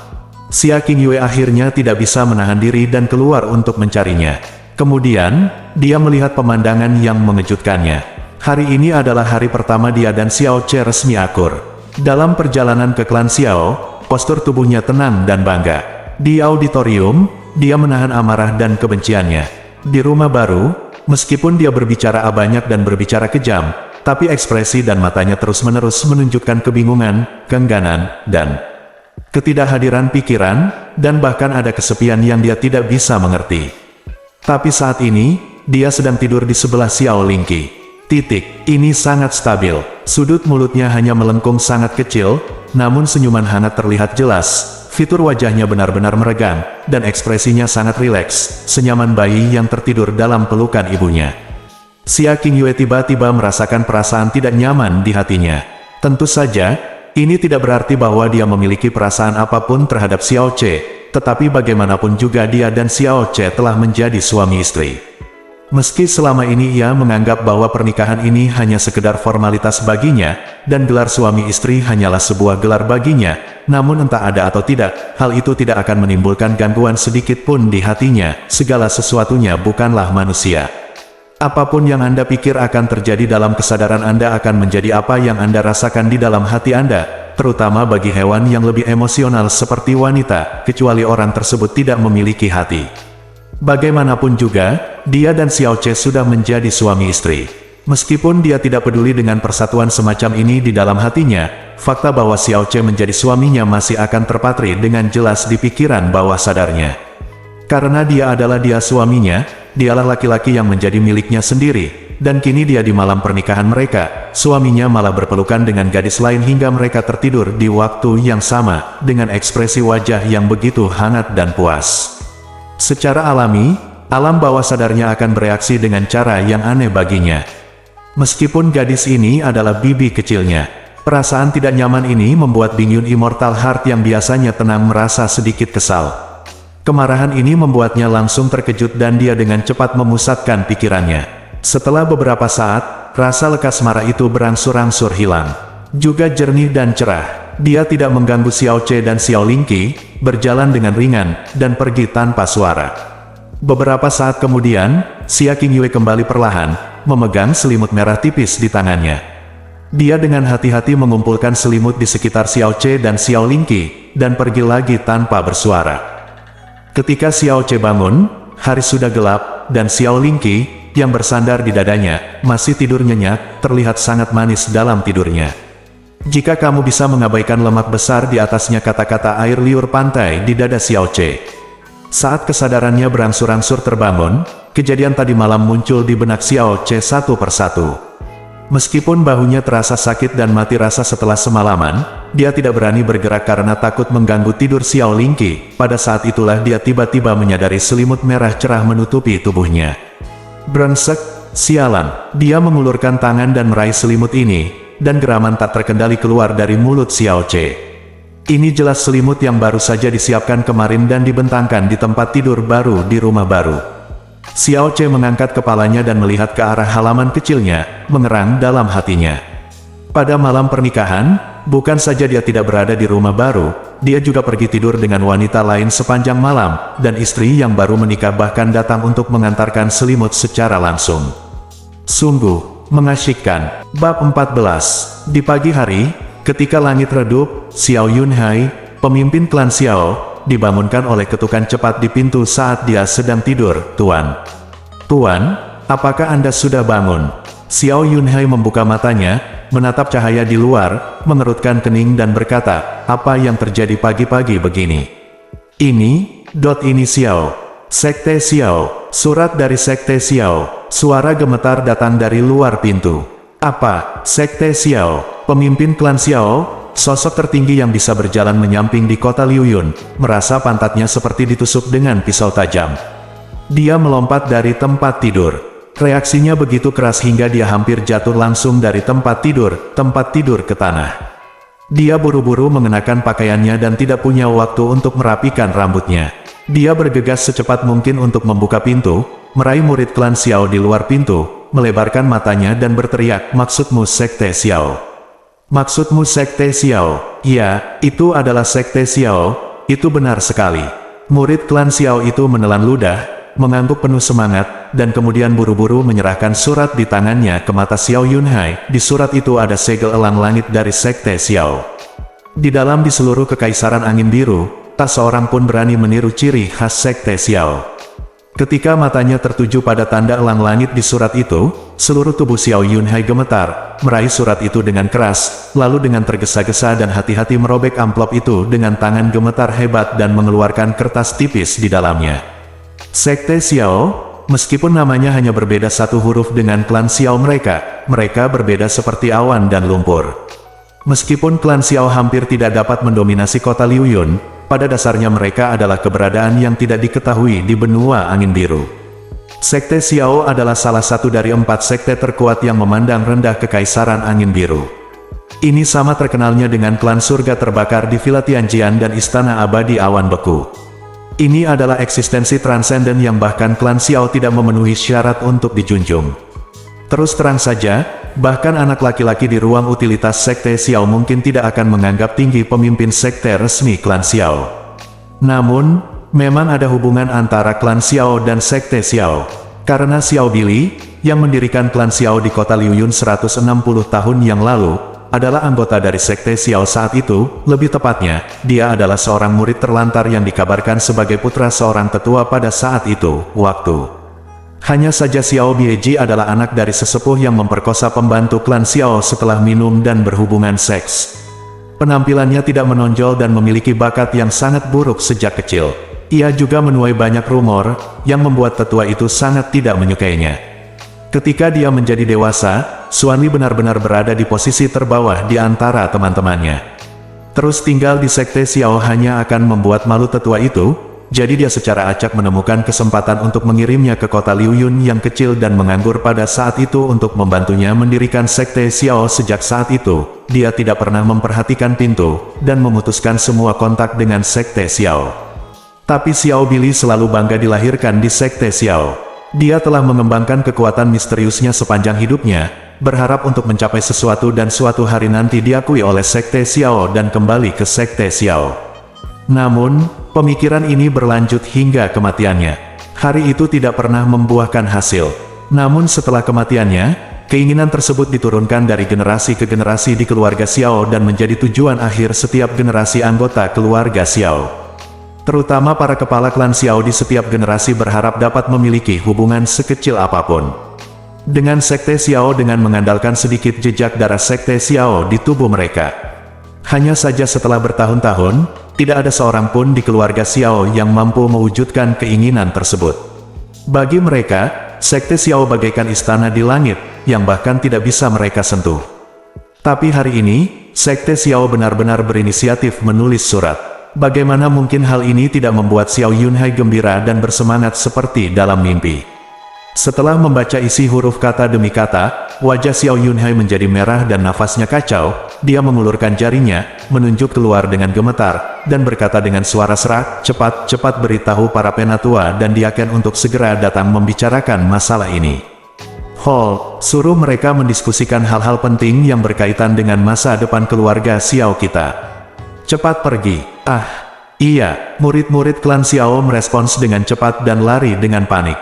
Xia Qingyue akhirnya tidak bisa menahan diri dan keluar untuk mencarinya. Kemudian, dia melihat pemandangan yang mengejutkannya. Hari ini adalah hari pertama dia dan Xiao Che resmi akur. Dalam perjalanan ke klan Xiao, postur tubuhnya tenang dan bangga. Di auditorium, dia menahan amarah dan kebenciannya. Di rumah baru, meskipun dia berbicara banyak dan berbicara kejam, tapi ekspresi dan matanya terus-menerus menunjukkan kebingungan, keengganan, dan ketidakhadiran pikiran, dan bahkan ada kesepian yang dia tidak bisa mengerti. Tapi saat ini, dia sedang tidur di sebelah Xiao Lingqi. Ini sangat stabil. Sudut mulutnya hanya melengkung sangat kecil, namun senyuman hangat terlihat jelas. Fitur wajahnya benar-benar meregang, dan ekspresinya sangat rileks, senyaman bayi yang tertidur dalam pelukan ibunya. Xia Qingyue tiba-tiba merasakan perasaan tidak nyaman di hatinya. Tentu saja, ini tidak berarti bahwa dia memiliki perasaan apapun terhadap Xiao Ce, tetapi bagaimanapun juga dia dan Xiao Ce telah menjadi suami istri. Meski selama ini ia menganggap bahwa pernikahan ini hanya sekedar formalitas baginya, dan gelar suami istri hanyalah sebuah gelar baginya, namun entah ada atau tidak, hal itu tidak akan menimbulkan gangguan sedikit pun di hatinya, segala sesuatunya bukanlah manusia. Apapun yang Anda pikir akan terjadi dalam kesadaran Anda akan menjadi apa yang Anda rasakan di dalam hati Anda, terutama bagi hewan yang lebih emosional seperti wanita, kecuali orang tersebut tidak memiliki hati. Bagaimanapun juga, dia dan Xiao Ce sudah menjadi suami istri. Meskipun dia tidak peduli dengan persatuan semacam ini di dalam hatinya, fakta bahwa Xiao Ce menjadi suaminya masih akan terpatri dengan jelas di pikiran bawah sadarnya. Karena dia adalah suaminya, dialah laki-laki yang menjadi miliknya sendiri, dan kini dia di malam pernikahan mereka, suaminya malah berpelukan dengan gadis lain hingga mereka tertidur di waktu yang sama, dengan ekspresi wajah yang begitu hangat dan puas. Secara alami, alam bawah sadarnya akan bereaksi dengan cara yang aneh baginya. Meskipun gadis ini adalah bibi kecilnya, perasaan tidak nyaman ini membuat Bingyun Immortal Heart yang biasanya tenang merasa sedikit kesal. Kemarahan ini membuatnya langsung terkejut dan dia dengan cepat memusatkan pikirannya. Setelah beberapa saat, rasa lekas marah itu berangsur-angsur hilang. Juga jernih dan cerah, dia tidak mengganggu Xiao Ce dan Xiao Lingqi, berjalan dengan ringan, dan pergi tanpa suara. Beberapa saat kemudian, Xia Qingyue kembali perlahan, memegang selimut merah tipis di tangannya. Dia dengan hati-hati mengumpulkan selimut di sekitar Xiao Ce dan Xiao Lingqi, dan pergi lagi tanpa bersuara. Ketika Xiao Ce bangun, hari sudah gelap, dan Xiao Lingqi, yang bersandar di dadanya, masih tidur nyenyak, terlihat sangat manis dalam tidurnya. Jika kamu bisa mengabaikan lemak besar di atasnya kata-kata air liur pantai di dada Xiao Ce. Saat kesadarannya berangsur-angsur terbangun, kejadian tadi malam muncul di benak Xiao Ce satu persatu. Meskipun bahunya terasa sakit dan mati rasa setelah semalaman, dia tidak berani bergerak karena takut mengganggu tidur Xiao Lingqi. Pada saat itulah dia tiba-tiba menyadari selimut merah cerah menutupi tubuhnya. Brengsek, sialan, dia mengulurkan tangan dan meraih selimut ini, dan geraman tak terkendali keluar dari mulut Xiao Ce. Ini jelas selimut yang baru saja disiapkan kemarin dan dibentangkan di tempat tidur baru di rumah baru. Xiao Ce mengangkat kepalanya dan melihat ke arah halaman kecilnya, mengerang dalam hatinya. Pada malam pernikahan, bukan saja dia tidak berada di rumah baru, dia juga pergi tidur dengan wanita lain sepanjang malam, dan istri yang baru menikah bahkan datang untuk mengantarkan selimut secara langsung. Sungguh mengasyikkan. Bab 14. Di pagi hari, ketika langit redup, Xiao Yunhai, pemimpin klan Xiao, dibangunkan oleh ketukan cepat di pintu saat dia sedang tidur. Tuan, apakah Anda sudah bangun? Xiao Yunhai membuka matanya, menatap cahaya di luar, mengerutkan kening dan berkata, apa yang terjadi pagi-pagi begini? Ini Xiao. Sekte Xiao. Surat dari Sekte Xiao. Suara gemetar datang dari luar pintu. Apa? Sekte Xiao. Pemimpin klan Xiao, sosok tertinggi yang bisa berjalan menyamping di kota Liuyun, merasa pantatnya seperti ditusuk dengan pisau tajam. Dia melompat dari tempat tidur. Reaksinya begitu keras hingga dia hampir jatuh langsung dari tempat tidur ke tanah. Dia buru-buru mengenakan pakaiannya dan tidak punya waktu untuk merapikan rambutnya. Dia bergegas secepat mungkin untuk membuka pintu, meraih murid klan Xiao di luar pintu, melebarkan matanya dan berteriak, maksudmu Sekte Xiao? Maksudmu Sekte Xiao? Ya, itu adalah Sekte Xiao, itu benar sekali. Murid klan Xiao itu menelan ludah, mengangguk penuh semangat, dan kemudian buru-buru menyerahkan surat di tangannya ke mata Xiao Yunhai. Di surat itu ada segel elang langit dari Sekte Xiao. Di seluruh kekaisaran angin biru, tak seorang pun berani meniru ciri khas Sekte Xiao. Ketika matanya tertuju pada tanda elang langit di surat itu, seluruh tubuh Xiao Yunhai gemetar, meraih surat itu dengan keras, lalu dengan tergesa-gesa dan hati-hati merobek amplop itu dengan tangan gemetar hebat dan mengeluarkan kertas tipis di dalamnya. Sekte Xiao, meskipun namanya hanya berbeda satu huruf dengan klan Xiao mereka berbeda seperti awan dan lumpur. Meskipun klan Xiao hampir tidak dapat mendominasi kota Liuyun, pada dasarnya mereka adalah keberadaan yang tidak diketahui di benua angin biru. Sekte Xiao adalah salah satu dari 4 sekte terkuat yang memandang rendah kekaisaran angin biru. Ini sama terkenalnya dengan klan surga terbakar di Villa Tianjian dan Istana Abadi Awan Beku. Ini adalah eksistensi transenden yang bahkan klan Xiao tidak memenuhi syarat untuk dijunjung. Terus terang saja, bahkan anak laki-laki di ruang utilitas Sekte Xiao mungkin tidak akan menganggap tinggi pemimpin sekte resmi klan Xiao. Namun, memang ada hubungan antara klan Xiao dan Sekte Xiao. Karena Xiao Bili, yang mendirikan klan Xiao di kota Liuyun 160 tahun yang lalu, adalah anggota dari Sekte Xiao saat itu. Lebih tepatnya, dia adalah seorang murid terlantar yang dikabarkan sebagai putra seorang tetua pada saat itu, Hanya saja Xiao Bieji adalah anak dari sesepuh yang memperkosa pembantu klan Xiao setelah minum dan berhubungan seks. Penampilannya tidak menonjol dan memiliki bakat yang sangat buruk sejak kecil. Ia juga menuai banyak rumor, yang membuat tetua itu sangat tidak menyukainya. Ketika dia menjadi dewasa, Xuanli benar-benar berada di posisi terbawah di antara teman-temannya. Terus tinggal di Sekte Xiao hanya akan membuat malu tetua itu. Jadi dia secara acak menemukan kesempatan untuk mengirimnya ke kota Liuyun yang kecil dan menganggur pada saat itu untuk membantunya mendirikan Sekte Xiao. Sejak saat itu, dia tidak pernah memperhatikan pintu, dan memutuskan semua kontak dengan Sekte Xiao. Tapi Xiao Bili selalu bangga dilahirkan di Sekte Xiao. Dia telah mengembangkan kekuatan misteriusnya sepanjang hidupnya, berharap untuk mencapai sesuatu dan suatu hari nanti diakui oleh Sekte Xiao dan kembali ke Sekte Xiao. Namun, pemikiran ini berlanjut hingga kematiannya. Hari itu tidak pernah membuahkan hasil. Namun setelah kematiannya, keinginan tersebut diturunkan dari generasi ke generasi di keluarga Xiao dan menjadi tujuan akhir setiap generasi anggota keluarga Xiao. Terutama para kepala klan Xiao di setiap generasi berharap dapat memiliki hubungan sekecil apapun dengan Sekte Xiao dengan mengandalkan sedikit jejak darah Sekte Xiao di tubuh mereka. Hanya saja setelah bertahun-tahun, tidak ada seorang pun di keluarga Xiao yang mampu mewujudkan keinginan tersebut. Bagi mereka, Sekte Xiao bagaikan istana di langit, yang bahkan tidak bisa mereka sentuh. Tapi hari ini, Sekte Xiao benar-benar berinisiatif menulis surat. Bagaimana mungkin hal ini tidak membuat Xiao Yunhai gembira dan bersemangat seperti dalam mimpi? Setelah membaca isi huruf kata demi kata, wajah Xiao Yunhai menjadi merah dan nafasnya kacau. Dia mengulurkan jarinya, menunjuk keluar dengan gemetar, dan berkata dengan suara serak, "Cepat beritahu para penatua dan diaken untuk segera datang membicarakan masalah ini. Hall, suruh mereka mendiskusikan hal-hal penting yang berkaitan dengan masa depan keluarga Xiao kita. Cepat pergi." Iya, murid-murid klan Xiao merespons dengan cepat dan lari dengan panik.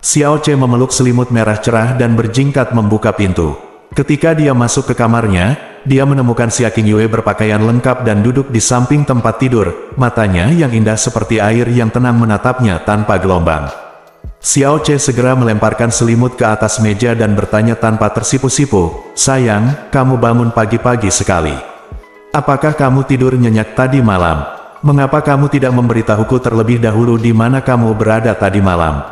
Xiao Ce memeluk selimut merah cerah dan berjingkat membuka pintu. Ketika dia masuk ke kamarnya, dia menemukan Xia Qingyue berpakaian lengkap dan duduk di samping tempat tidur, matanya yang indah seperti air yang tenang menatapnya tanpa gelombang. Xiao Ce segera melemparkan selimut ke atas meja dan bertanya tanpa tersipu-sipu, "Sayang, kamu bangun pagi-pagi sekali. Apakah kamu tidur nyenyak tadi malam? Mengapa kamu tidak memberitahuku terlebih dahulu di mana kamu berada tadi malam?"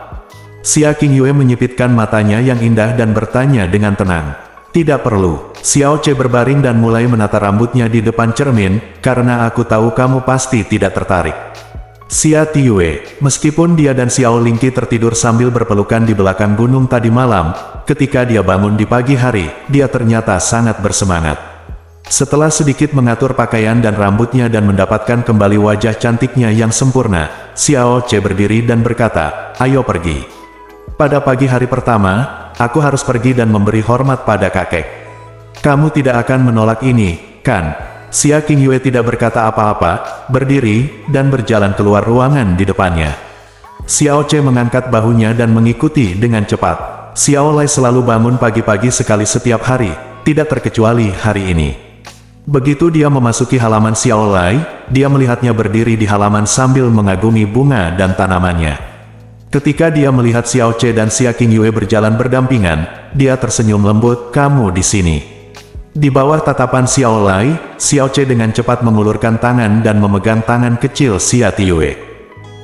Xia Qingyue menyipitkan matanya yang indah dan bertanya dengan tenang. "Tidak perlu." Xiao Ce berbaring dan mulai menata rambutnya di depan cermin, "Karena aku tahu kamu pasti tidak tertarik." Xia Tiyue, meskipun dia dan Xiao Lingqi tertidur sambil berpelukan di belakang gunung tadi malam, ketika dia bangun di pagi hari, dia ternyata sangat bersemangat. Setelah sedikit mengatur pakaian dan rambutnya dan mendapatkan kembali wajah cantiknya yang sempurna, Xiao Ce berdiri dan berkata, "Ayo pergi. Pada pagi hari pertama, aku harus pergi dan memberi hormat pada kakek. Kamu tidak akan menolak ini, kan?" Xia Qingyue tidak berkata apa-apa, berdiri, dan berjalan keluar ruangan di depannya. Xiao Ce mengangkat bahunya dan mengikuti dengan cepat. Xiao Lai selalu bangun pagi-pagi sekali setiap hari, tidak terkecuali hari ini. Begitu dia memasuki halaman Xiao Lai, dia melihatnya berdiri di halaman sambil mengagumi bunga dan tanamannya. Ketika dia melihat Xiao Ce dan Xia Qingyue berjalan berdampingan, dia tersenyum lembut, "Kamu di sini." Di bawah tatapan Xiao Lai, Xiao Ce dengan cepat mengulurkan tangan dan memegang tangan kecil Xia Tiyue.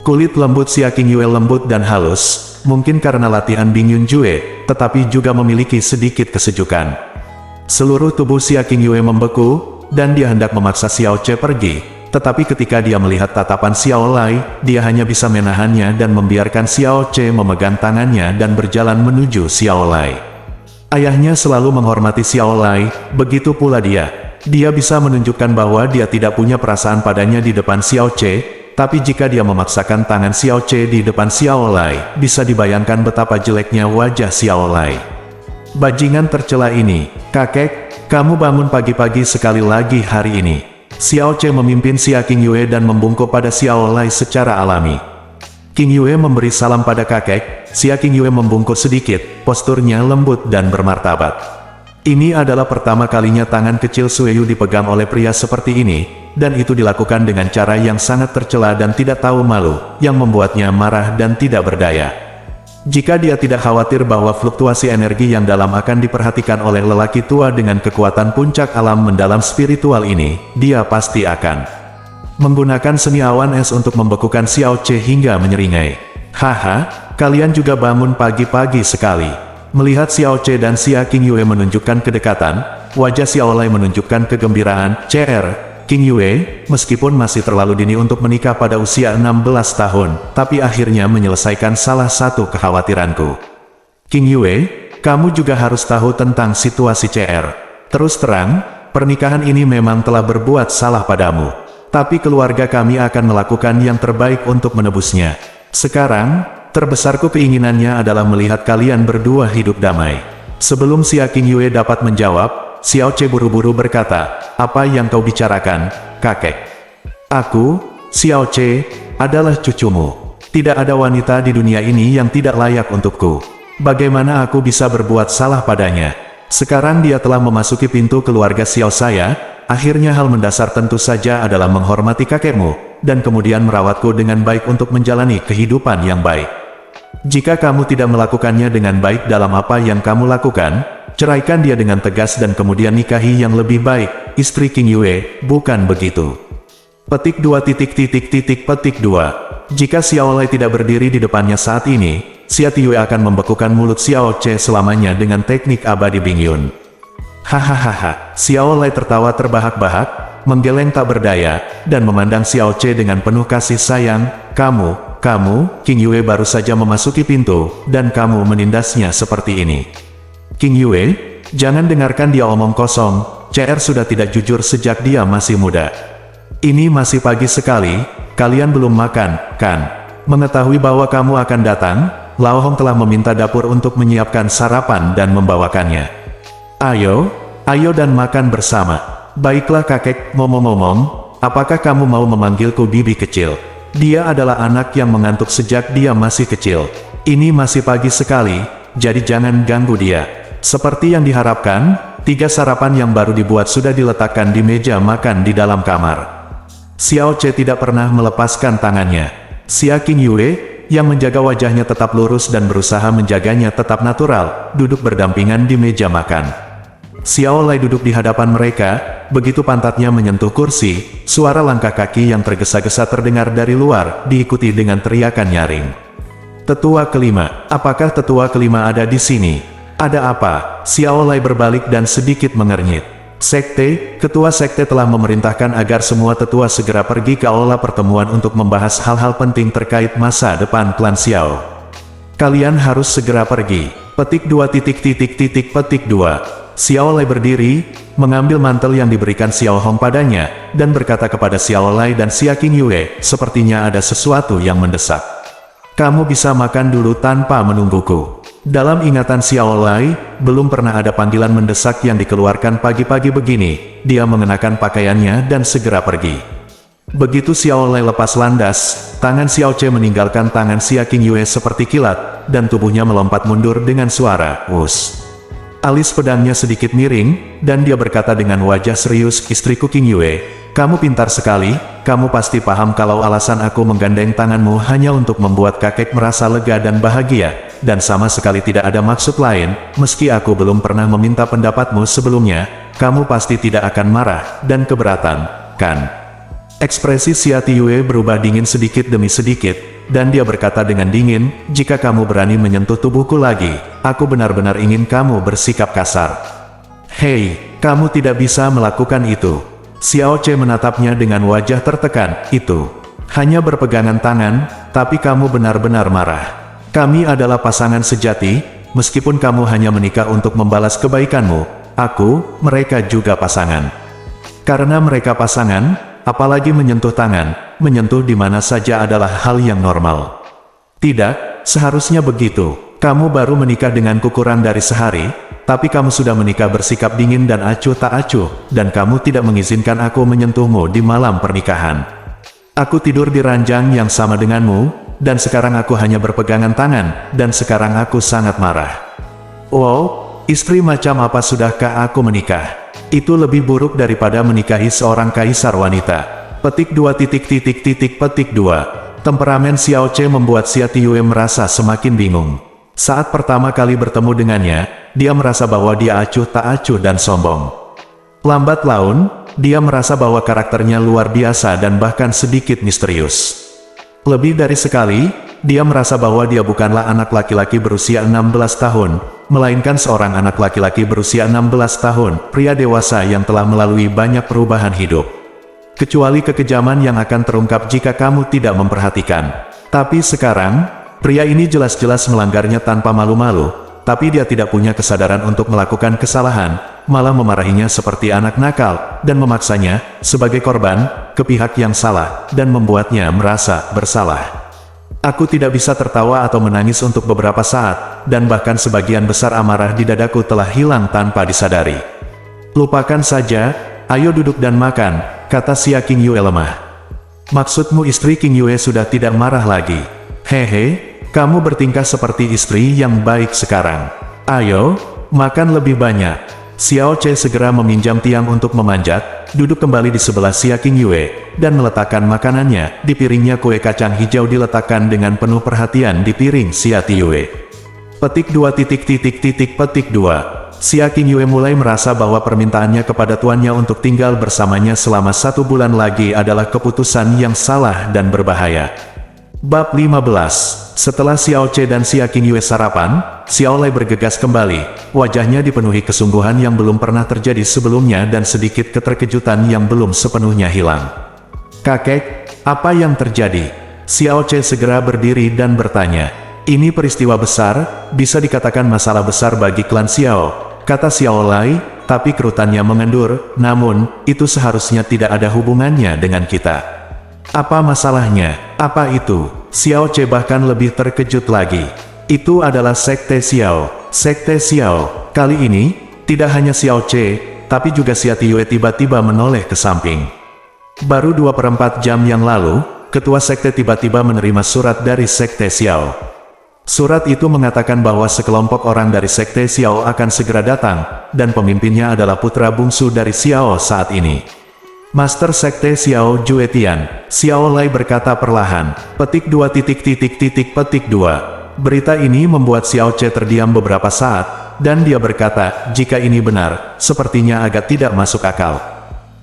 Kulit lembut Xia Qingyue lembut dan halus, mungkin karena latihan Bingyun Jue, tetapi juga memiliki sedikit kesejukan. Seluruh tubuh Xia Qingyue membeku, dan dia hendak memaksa Xiao Che pergi. Tetapi ketika dia melihat tatapan Xiao Lai, dia hanya bisa menahannya dan membiarkan Xiao Che memegang tangannya dan berjalan menuju Xiao Lai. Ayahnya selalu menghormati Xiao Lai, begitu pula dia. Dia bisa menunjukkan bahwa dia tidak punya perasaan padanya di depan Xiao Che, tapi jika dia memaksakan tangan Xiao Che di depan Xiao Lai, bisa dibayangkan betapa jeleknya wajah Xiao Lai. Bajingan tercela ini, kakek, kamu bangun pagi-pagi sekali lagi hari ini. Xiao Che memimpin Xia Qingyue dan membungkuk pada Xiao Lai secara alami. Qingyue memberi salam pada kakek, Xia Qingyue membungkuk sedikit, posturnya lembut dan bermartabat. Ini adalah pertama kalinya tangan kecil Sueyu dipegang oleh pria seperti ini, dan itu dilakukan dengan cara yang sangat tercela dan tidak tahu malu, yang membuatnya marah dan tidak berdaya. Jika dia tidak khawatir bahwa fluktuasi energi yang dalam akan diperhatikan oleh lelaki tua dengan kekuatan puncak alam mendalam spiritual ini, dia pasti akan menggunakan seni awan es untuk membekukan Xiao Che hingga menyeringai. Haha, kalian juga bangun pagi-pagi sekali. Melihat Xiao Che dan Xia Qingyue menunjukkan kedekatan, wajah Xiao Lai menunjukkan kegembiraan. CR, Qingyue, meskipun masih terlalu dini untuk menikah pada usia 16 tahun, tapi akhirnya menyelesaikan salah satu kekhawatiranku. Qingyue, kamu juga harus tahu tentang situasi CR. Terus terang, pernikahan ini memang telah berbuat salah padamu. Tapi keluarga kami akan melakukan yang terbaik untuk menebusnya. Sekarang, terbesarku keinginannya adalah melihat kalian berdua hidup damai. Sebelum Xia Qingyue dapat menjawab, Xiao Che buru-buru berkata, apa yang kau bicarakan, kakek? Aku, Xiao Che, adalah cucumu. Tidak ada wanita di dunia ini yang tidak layak untukku. Bagaimana aku bisa berbuat salah padanya? Sekarang dia telah memasuki pintu keluarga Xiao saya, akhirnya hal mendasar tentu saja adalah menghormati kakekmu, dan kemudian merawatku dengan baik untuk menjalani kehidupan yang baik. Jika kamu tidak melakukannya dengan baik dalam apa yang kamu lakukan, ceraikan dia dengan tegas dan kemudian nikahi yang lebih baik, istri Qingyue, bukan begitu. Petik 2. Jika Xiao Lai tidak berdiri di depannya saat ini, Xia Qingyue akan membekukan mulut Xiao Che selamanya dengan teknik abadi Bingyun. Hahaha, Xiao Lai tertawa terbahak-bahak, menggeleng tak berdaya, dan memandang Xiao Che dengan penuh kasih sayang. Kamu, Qingyue baru saja memasuki pintu, dan kamu menindasnya seperti ini. Qingyue, jangan dengarkan dia omong kosong, CR sudah tidak jujur sejak dia masih muda. Ini masih pagi sekali, kalian belum makan, kan? Mengetahui bahwa kamu akan datang, Lao Hong telah meminta dapur untuk menyiapkan sarapan dan membawakannya. Ayo dan makan bersama. Baiklah kakek, ngomong-ngomong, apakah kamu mau memanggilku bibi kecil? Dia adalah anak yang mengantuk sejak dia masih kecil. Ini masih pagi sekali, jadi jangan ganggu dia. Seperti yang diharapkan, 3 sarapan yang baru dibuat sudah diletakkan di meja makan di dalam kamar. Xiao Che tidak pernah melepaskan tangannya. Xia Qingyue, yang menjaga wajahnya tetap lurus dan berusaha menjaganya tetap natural, duduk berdampingan di meja makan. Xiao Lai duduk di hadapan mereka, begitu pantatnya menyentuh kursi, suara langkah kaki yang tergesa-gesa terdengar dari luar, diikuti dengan teriakan nyaring. Tetua kelima, apakah tetua kelima ada di sini? Ada apa? Xiao Lai berbalik dan sedikit mengernyit. Sekte, ketua sekte telah memerintahkan agar semua tetua segera pergi ke aula pertemuan untuk membahas hal-hal penting terkait masa depan klan Xiao. Kalian harus segera pergi. Petik 2. Xiao Lai berdiri, mengambil mantel yang diberikan Xiao Hong padanya, dan berkata kepada Xiao Lai dan Xia Qingyue, sepertinya ada sesuatu yang mendesak. Kamu bisa makan dulu tanpa menungguku. Dalam ingatan Xiao Lai, belum pernah ada panggilan mendesak yang dikeluarkan pagi-pagi begini. Dia mengenakan pakaiannya dan segera pergi. Begitu Xiao Lai lepas landas, tangan Xiao Che meninggalkan tangan Xia Qingyue seperti kilat, dan tubuhnya melompat mundur dengan suara "Wus". Alis pedangnya sedikit miring, dan dia berkata dengan wajah serius, istriku Qingyue, kamu pintar sekali, kamu pasti paham kalau alasan aku menggandeng tanganmu hanya untuk membuat kakek merasa lega dan bahagia, dan sama sekali tidak ada maksud lain, meski aku belum pernah meminta pendapatmu sebelumnya, kamu pasti tidak akan marah, dan keberatan, kan? Ekspresi Xia Qingyue berubah dingin sedikit demi sedikit, dan dia berkata dengan dingin, jika kamu berani menyentuh tubuhku lagi, aku benar-benar ingin kamu bersikap kasar. Hei, kamu tidak bisa melakukan itu. Xiao Ce menatapnya dengan wajah tertekan. Itu hanya berpegangan tangan, tapi kamu benar-benar marah. Kami adalah pasangan sejati, meskipun kamu hanya menikah untuk membalas kebaikanmu. Mereka juga pasangan. Karena mereka pasangan, apalagi menyentuh tangan, menyentuh di mana saja adalah hal yang normal. Tidak, seharusnya begitu. Kamu baru menikah denganku kurang dari sehari, tapi kamu sudah menikah bersikap dingin dan acuh tak acuh, dan kamu tidak mengizinkan aku menyentuhmu di malam pernikahan. Aku tidur di ranjang yang sama denganmu, dan sekarang aku hanya berpegangan tangan, dan sekarang aku sangat marah. Wow, istri macam apa sudahkah aku menikah? Itu lebih buruk daripada menikahi seorang kaisar wanita. Petik 2. Temperamen Xiao Ce membuat Xia Tiyue merasa semakin bingung. Saat pertama kali bertemu dengannya, dia merasa bahwa dia acuh tak acuh dan sombong. Lambat laun, dia merasa bahwa karakternya luar biasa dan bahkan sedikit misterius. Lebih dari sekali, dia merasa bahwa dia bukanlah anak laki-laki berusia 16 tahun, melainkan seorang anak laki-laki berusia 16 tahun, pria dewasa yang telah melalui banyak perubahan hidup. Kecuali kekejaman yang akan terungkap jika kamu tidak memperhatikan. Tapi sekarang, pria ini jelas-jelas melanggarnya tanpa malu-malu, tapi dia tidak punya kesadaran untuk melakukan kesalahan, malah memarahinya seperti anak nakal, dan memaksanya, sebagai korban, ke pihak yang salah, dan membuatnya merasa bersalah. Aku tidak bisa tertawa atau menangis untuk beberapa saat, dan bahkan sebagian besar amarah di dadaku telah hilang tanpa disadari. Lupakan saja, ayo duduk dan makan, kata Xia Qingyue lemah. Maksudmu istri Qingyue sudah tidak marah lagi? Hehe, kamu bertingkah seperti istri yang baik sekarang. Ayo, makan lebih banyak. Xiao Ce segera meminjam tiang untuk memanjat, duduk kembali di sebelah Xia Qingyue, dan meletakkan makanannya. Di piringnya kue kacang hijau diletakkan dengan penuh perhatian di piring Xia Tiyue. Petik 2. Xia Qingyue mulai merasa bahwa permintaannya kepada tuannya untuk tinggal bersamanya selama 1 bulan lagi adalah keputusan yang salah dan berbahaya. Bab 15. Setelah Xiao Ce dan Xia Qingyue sarapan, Xiao Lai bergegas kembali. Wajahnya dipenuhi kesungguhan yang belum pernah terjadi sebelumnya dan sedikit keterkejutan yang belum sepenuhnya hilang. Kakek, apa yang terjadi? Xiao Ce segera berdiri dan bertanya. Ini peristiwa besar, bisa dikatakan masalah besar bagi klan Xiao, kata Xiao Lai, tapi kerutannya mengendur, namun, itu seharusnya tidak ada hubungannya dengan kita. Apa masalahnya? Apa itu? Xiao Ce bahkan lebih terkejut lagi. Itu adalah Sekte Xiao. Sekte Xiao. Kali ini, tidak hanya Xiao Ce, tapi juga Xia Tiyue tiba-tiba menoleh ke samping. Baru 2/4 jam yang lalu, ketua sekte tiba-tiba menerima surat dari Sekte Xiao. Surat itu mengatakan bahwa sekelompok orang dari Sekte Xiao akan segera datang, dan pemimpinnya adalah putra bungsu dari Xiao saat ini. Master Sekte Xiao Juetian, Xiao Lai berkata perlahan. Petik 2. Berita ini membuat Xiao Ce terdiam beberapa saat, dan dia berkata, jika ini benar, sepertinya agak tidak masuk akal.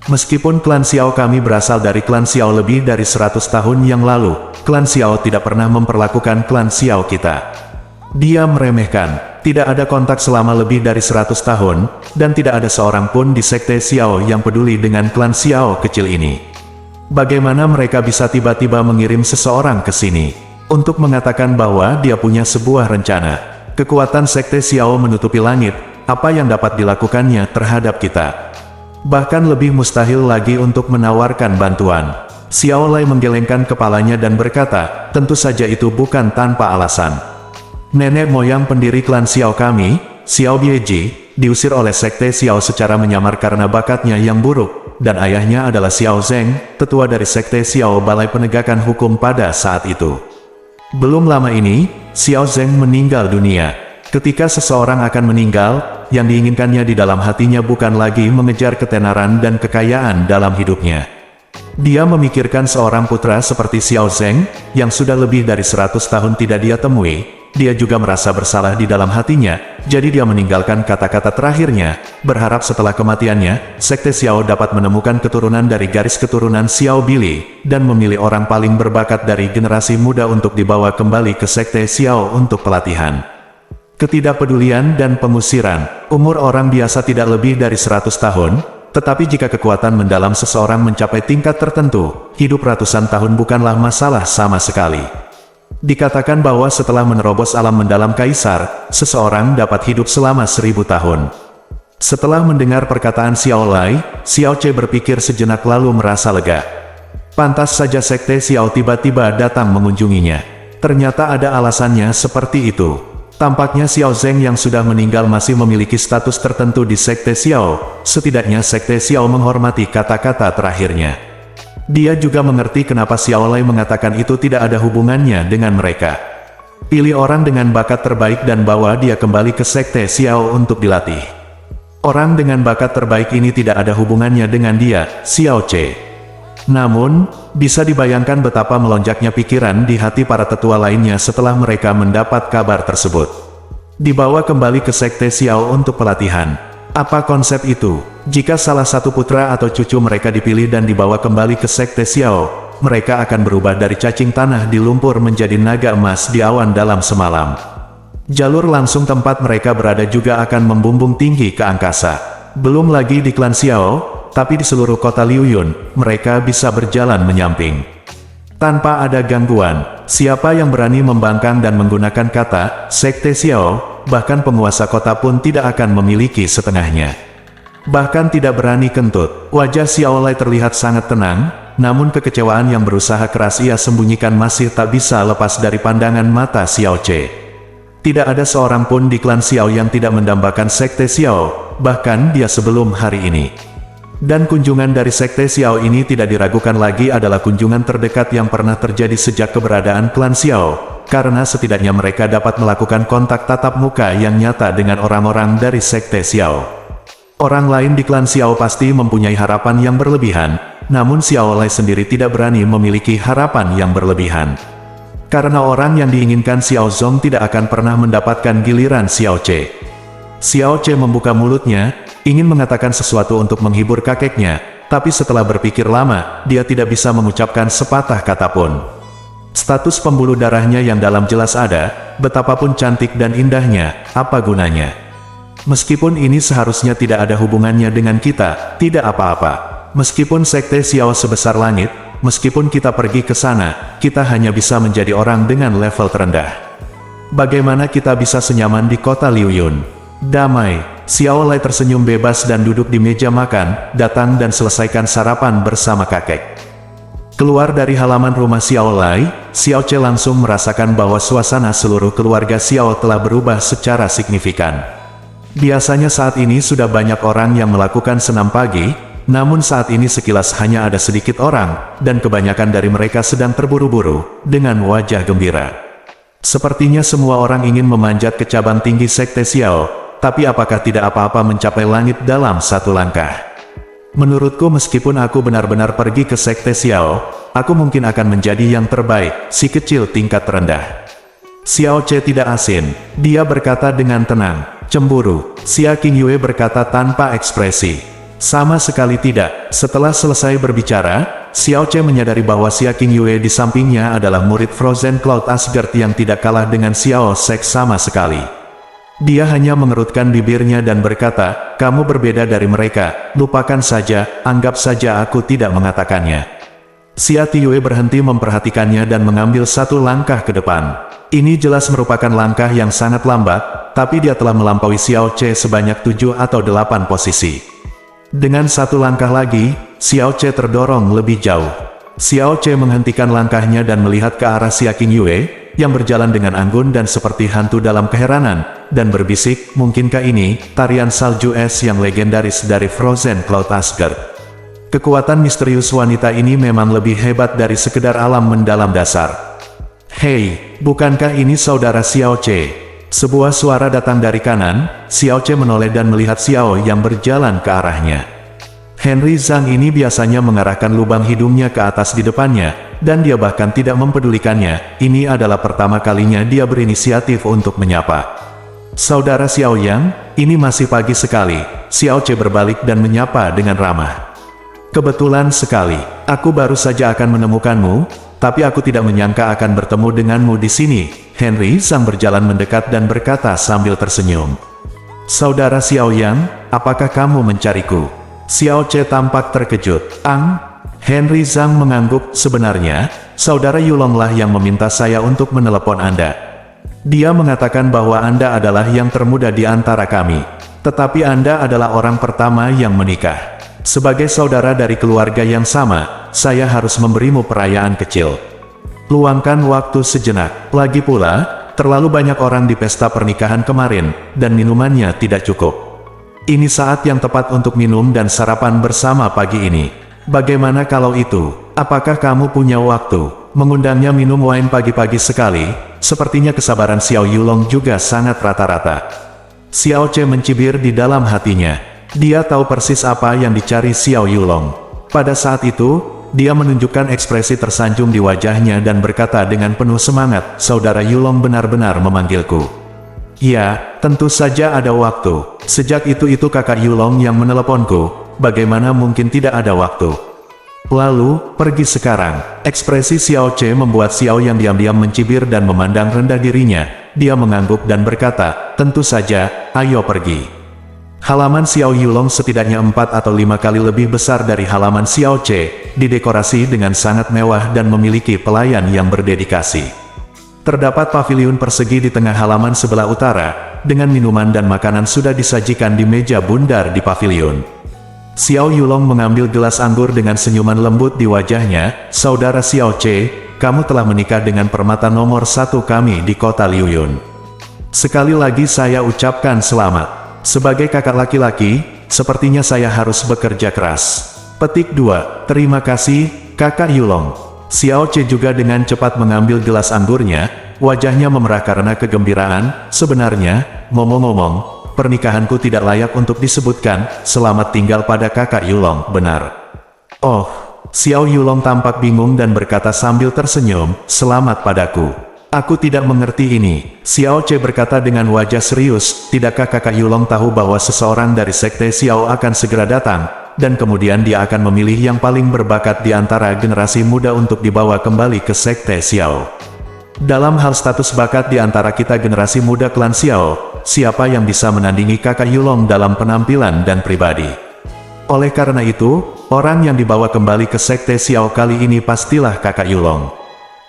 Meskipun klan Xiao kami berasal dari klan Xiao lebih dari 100 tahun yang lalu, klan Xiao tidak pernah memperlakukan klan Xiao kita. Dia meremehkan. Tidak ada kontak selama lebih dari 100 tahun, dan tidak ada seorang pun di Sekte Xiao yang peduli dengan klan Xiao kecil ini. Bagaimana mereka bisa tiba-tiba mengirim seseorang ke sini untuk mengatakan bahwa dia punya sebuah rencana? Kekuatan Sekte Xiao menutupi langit, apa yang dapat dilakukannya terhadap kita? Bahkan lebih mustahil lagi untuk menawarkan bantuan. Xiao Lai menggelengkan kepalanya dan berkata, tentu saja itu bukan tanpa alasan. Nenek moyang pendiri klan Xiao kami, Xiao Bieji, diusir oleh Sekte Xiao secara menyamar karena bakatnya yang buruk, dan ayahnya adalah Xiao Zeng, tetua dari Sekte Xiao Balai Penegakan Hukum pada saat itu. Belum lama ini, Xiao Zeng meninggal dunia. Ketika seseorang akan meninggal, yang diinginkannya di dalam hatinya bukan lagi mengejar ketenaran dan kekayaan dalam hidupnya. Dia memikirkan seorang putra seperti Xiao Zeng, yang sudah lebih dari 100 tahun tidak dia temui. Dia juga merasa bersalah di dalam hatinya, jadi dia meninggalkan kata-kata terakhirnya, berharap setelah kematiannya, Sekte Xiao dapat menemukan keturunan dari garis keturunan Xiao Bili, dan memilih orang paling berbakat dari generasi muda untuk dibawa kembali ke Sekte Xiao untuk pelatihan. Ketidakpedulian dan pengusiran. Umur orang biasa tidak lebih dari 100 tahun, Tetapi jika kekuatan mendalam seseorang mencapai tingkat tertentu, hidup ratusan tahun bukanlah masalah sama sekali. Dikatakan bahwa setelah menerobos alam mendalam kaisar, seseorang dapat hidup selama 1000 tahun. Setelah mendengar perkataan Xiao Lai, Xiao Ce berpikir sejenak lalu merasa lega. Pantas saja Sekte Xiao tiba-tiba datang mengunjunginya. Ternyata ada alasannya seperti itu. Tampaknya Xiao Zeng yang sudah meninggal masih memiliki status tertentu di Sekte Xiao. Setidaknya Sekte Xiao menghormati kata-kata terakhirnya. Dia juga mengerti kenapa Xiao Lai mengatakan itu tidak ada hubungannya dengan mereka. Pilih orang dengan bakat terbaik dan bawa dia kembali ke Sekte Xiao untuk dilatih. Orang dengan bakat terbaik ini tidak ada hubungannya dengan dia, Xiao Ce. Namun, bisa dibayangkan betapa melonjaknya pikiran di hati para tetua lainnya setelah mereka mendapat kabar tersebut. Dibawa kembali ke Sekte Xiao untuk pelatihan. Apa konsep itu? Jika salah satu putra atau cucu mereka dipilih dan dibawa kembali ke Sekte Xiao, mereka akan berubah dari cacing tanah di lumpur menjadi naga emas di awan dalam semalam. Jalur langsung tempat mereka berada juga akan membumbung tinggi ke angkasa. Belum lagi di klan Xiao, tapi di seluruh kota Liuyun, mereka bisa berjalan menyamping. Tanpa ada gangguan, siapa yang berani membangkang dan menggunakan kata Sekte Xiao, bahkan penguasa kota pun tidak akan memiliki setengahnya. Bahkan tidak berani kentut. Wajah Xiao Lai terlihat sangat tenang, namun kekecewaan yang berusaha keras ia sembunyikan masih tak bisa lepas dari pandangan mata Xiao Ce. Tidak ada seorang pun di klan Xiao yang tidak mendambakan Sekte Xiao, bahkan dia sebelum hari ini. Dan kunjungan dari Sekte Xiao ini tidak diragukan lagi adalah kunjungan terdekat yang pernah terjadi sejak keberadaan klan Xiao, karena setidaknya mereka dapat melakukan kontak tatap muka yang nyata dengan orang-orang dari Sekte Xiao. Orang lain di klan Xiao pasti mempunyai harapan yang berlebihan, namun Xiao Lai sendiri tidak berani memiliki harapan yang berlebihan. Karena orang yang diinginkan Xiao Zong tidak akan pernah mendapatkan giliran Xiao Ce. Xiao Ce membuka mulutnya, ingin mengatakan sesuatu untuk menghibur kakeknya, tapi setelah berpikir lama, dia tidak bisa mengucapkan sepatah kata pun. Status pembuluh darahnya yang dalam jelas ada, betapapun cantik dan indahnya, apa gunanya? Meskipun ini seharusnya tidak ada hubungannya dengan kita, tidak apa-apa. Meskipun Sekte Xiao sebesar langit, meskipun kita pergi ke sana, kita hanya bisa menjadi orang dengan level terendah. Bagaimana kita bisa senyaman di kota Liuyun? Damai. Xiao Lai tersenyum bebas dan duduk di meja makan, datang dan selesaikan sarapan bersama kakek. Keluar dari halaman rumah Xiao Lai, Xiao Ce langsung merasakan bahwa suasana seluruh keluarga Xiao telah berubah secara signifikan. Biasanya saat ini sudah banyak orang yang melakukan senam pagi, namun saat ini sekilas hanya ada sedikit orang, dan kebanyakan dari mereka sedang terburu-buru, dengan wajah gembira. Sepertinya semua orang ingin memanjat ke cabang tinggi Sekte Xiao, tapi apakah tidak apa-apa mencapai langit dalam satu langkah? Menurutku meskipun aku benar-benar pergi ke Sekte Xiao, aku mungkin akan menjadi yang terbaik, si kecil tingkat terendah. Xiao Ce tidak asin, dia berkata dengan tenang. Cemburu, Xia Qingyue berkata tanpa ekspresi. Sama sekali tidak. Setelah selesai berbicara, Xiao Ce menyadari bahwa Xia Qingyue di sampingnya adalah murid Frozen Cloud Asgard yang tidak kalah dengan Xiao Sek sama sekali. Dia hanya mengerutkan bibirnya dan berkata, kamu berbeda dari mereka, lupakan saja, anggap saja aku tidak mengatakannya. Xia Qingyue berhenti memperhatikannya dan mengambil satu langkah ke depan. Ini jelas merupakan langkah yang sangat lambat, tapi dia telah melampaui Xiao Ce sebanyak 7 atau 8 posisi. Dengan satu langkah lagi, Xiao Ce terdorong lebih jauh. Xiao Ce menghentikan langkahnya dan melihat ke arah Xia Qingyue, yang berjalan dengan anggun dan seperti hantu dalam keheranan, dan berbisik, mungkinkah ini, tarian salju es yang legendaris dari Frozen Cloud Asgard? Kekuatan misterius wanita ini memang lebih hebat dari sekedar alam mendalam dasar. Hei, bukankah ini saudara Xiao Ce? Sebuah suara datang dari kanan, Xiao Ce menoleh dan melihat Xiao yang berjalan ke arahnya. Henry Zhang ini biasanya mengarahkan lubang hidungnya ke atas di depannya, dan dia bahkan tidak mempedulikannya. Ini adalah pertama kalinya dia berinisiatif untuk menyapa. Saudara Xiao Yang, ini masih pagi sekali. Xiao Ce berbalik dan menyapa dengan ramah. Kebetulan sekali, aku baru saja akan menemukanmu. Tapi aku tidak menyangka akan bertemu denganmu di sini. Henry Zhang berjalan mendekat dan berkata sambil tersenyum. Saudara Xiao Yang, apakah kamu mencariku? Xiao Che tampak terkejut. Henry Zhang mengangguk. Sebenarnya, saudara Yulong lah yang meminta saya untuk menelepon Anda. Dia mengatakan bahwa Anda adalah yang termuda di antara kami. Tetapi Anda adalah orang pertama yang menikah. Sebagai saudara dari keluarga yang sama, saya harus memberimu perayaan kecil. Luangkan waktu sejenak. Lagi pula, terlalu banyak orang di pesta pernikahan kemarin, dan minumannya tidak cukup. Ini saat yang tepat untuk minum dan sarapan bersama pagi ini. Bagaimana kalau itu? Apakah kamu punya waktu? Mengundangnya minum wine pagi-pagi sekali, sepertinya kesabaran Xiao Yulong juga sangat rata-rata. Xiao Che mencibir di dalam hatinya. Dia tahu persis apa yang dicari Xiao Yulong. Pada saat itu, dia menunjukkan ekspresi tersanjung di wajahnya dan berkata dengan penuh semangat, "Saudara Yulong benar-benar memanggilku." "Ya, tentu saja ada waktu. Sejak itu kakak Yulong yang meneleponku. Bagaimana mungkin tidak ada waktu? Lalu, pergi sekarang." Ekspresi Xiao Che membuat Xiao yang diam-diam mencibir dan memandang rendah dirinya. Dia mengangguk dan berkata, "Tentu saja, ayo pergi." Halaman Xiao Yulong setidaknya 4 atau 5 kali lebih besar dari halaman Xiao Che, didekorasi dengan sangat mewah dan memiliki pelayan yang berdedikasi. Terdapat paviliun persegi di tengah halaman sebelah utara, dengan minuman dan makanan sudah disajikan di meja bundar di paviliun. Xiao Yulong mengambil gelas anggur dengan senyuman lembut di wajahnya. "Saudara Xiao Che, kamu telah menikah dengan permata nomor 1 kami di kota Liuyun. Sekali lagi saya ucapkan selamat. Sebagai kakak laki-laki, sepertinya saya harus bekerja keras." Petik 2. Terima kasih, kakak Yulong. Xiao Che juga dengan cepat mengambil gelas anggurnya, wajahnya memerah karena kegembiraan. "Sebenarnya, ngomong-ngomong, pernikahanku tidak layak untuk disebutkan, selamat tinggal pada kakak Yulong, benar?" "Oh." Xiao Yulong tampak bingung dan berkata sambil tersenyum, "Selamat padaku. Aku tidak mengerti ini." Xiao Che berkata dengan wajah serius, "Tidakkah kakak Yulong tahu bahwa seseorang dari sekte Xiao akan segera datang, dan kemudian dia akan memilih yang paling berbakat di antara generasi muda untuk dibawa kembali ke sekte Xiao? Dalam hal status bakat di antara kita generasi muda klan Xiao, siapa yang bisa menandingi kakak Yulong dalam penampilan dan pribadi? Oleh karena itu, orang yang dibawa kembali ke sekte Xiao kali ini pastilah kakak Yulong.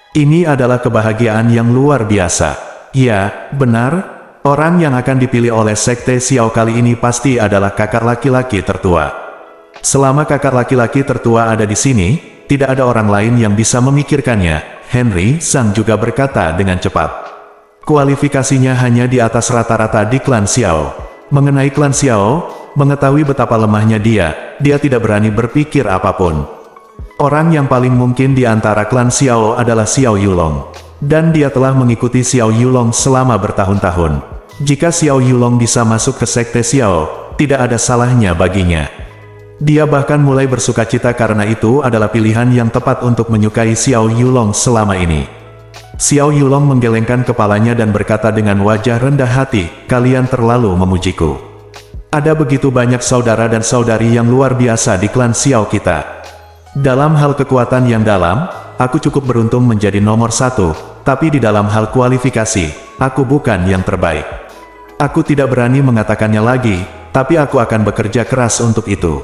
Ini adalah kebahagiaan yang luar biasa." "Ya, benar. Orang yang akan dipilih oleh sekte Xiao kali ini pasti adalah kakak laki-laki tertua. Selama kakak laki-laki tertua ada di sini, tidak ada orang lain yang bisa memikirkannya." Henry Zhang juga berkata dengan cepat. Kualifikasinya hanya di atas rata-rata di klan Xiao. Mengenai klan Xiao, mengetahui betapa lemahnya dia tidak berani berpikir apapun. Orang yang paling mungkin di antara klan Xiao adalah Xiao Yulong. Dan dia telah mengikuti Xiao Yulong selama bertahun-tahun. Jika Xiao Yulong bisa masuk ke sekte Xiao, tidak ada salahnya baginya. Dia bahkan mulai bersukacita karena itu adalah pilihan yang tepat untuk menyukai Xiao Yulong selama ini. Xiao Yulong menggelengkan kepalanya dan berkata dengan wajah rendah hati, "Kalian terlalu memujiku. Ada begitu banyak saudara dan saudari yang luar biasa di klan Xiao kita. Dalam hal kekuatan yang dalam, aku cukup beruntung menjadi nomor 1, tapi di dalam hal kualifikasi, aku bukan yang terbaik. Aku tidak berani mengatakannya lagi, tapi aku akan bekerja keras untuk itu.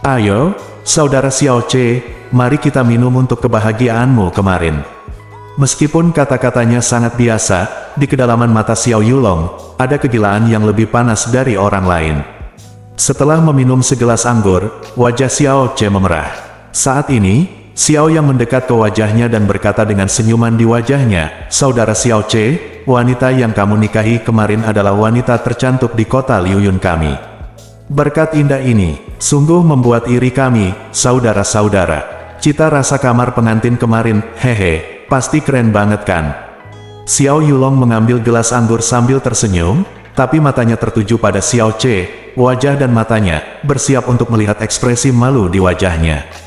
Ayo, saudara Xiao Che, mari kita minum untuk kebahagiaanmu kemarin." Meskipun kata-katanya sangat biasa, di kedalaman mata Xiao Yulong, ada kegilaan yang lebih panas dari orang lain. Setelah meminum segelas anggur, wajah Xiao Che memerah. Saat ini, Xiao yang mendekat ke wajahnya dan berkata dengan senyuman di wajahnya, "Saudara Xiao Che, wanita yang kamu nikahi kemarin adalah wanita tercantik di kota Liuyun kami. Berkat indah ini, sungguh membuat iri kami, saudara-saudara. Cita rasa kamar pengantin kemarin, hehe, pasti keren banget kan?" Xiao Yulong mengambil gelas anggur sambil tersenyum, tapi matanya tertuju pada Xiao Che, wajah dan matanya, bersiap untuk melihat ekspresi malu di wajahnya.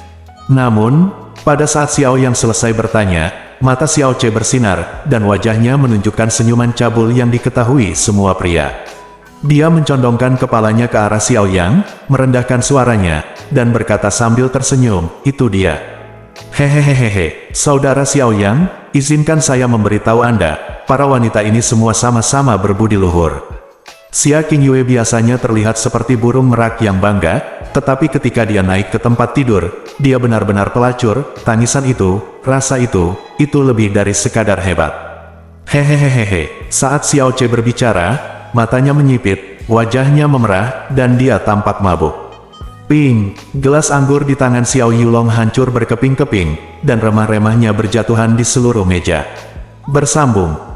Namun, pada saat Xiao yang selesai bertanya, mata Xiao Che bersinar, dan wajahnya menunjukkan senyuman cabul yang diketahui semua pria. Dia mencondongkan kepalanya ke arah Xiao Yang, merendahkan suaranya, dan berkata sambil tersenyum, "Itu dia." "Hehehehe, saudara Xiao Yang, izinkan saya memberitahu Anda, para wanita ini semua sama-sama berbudi luhur." Xia Qingyue biasanya terlihat seperti burung merak yang bangga, tetapi ketika dia naik ke tempat tidur, dia benar-benar pelacur. Tangisan itu, rasa itu lebih dari sekadar hebat. Hehehehehe, saat Xiao Che berbicara, matanya menyipit, wajahnya memerah, dan dia tampak mabuk. Ping, gelas anggur di tangan Xiao Yulong hancur berkeping-keping, dan remah-remahnya berjatuhan di seluruh meja. Bersambung.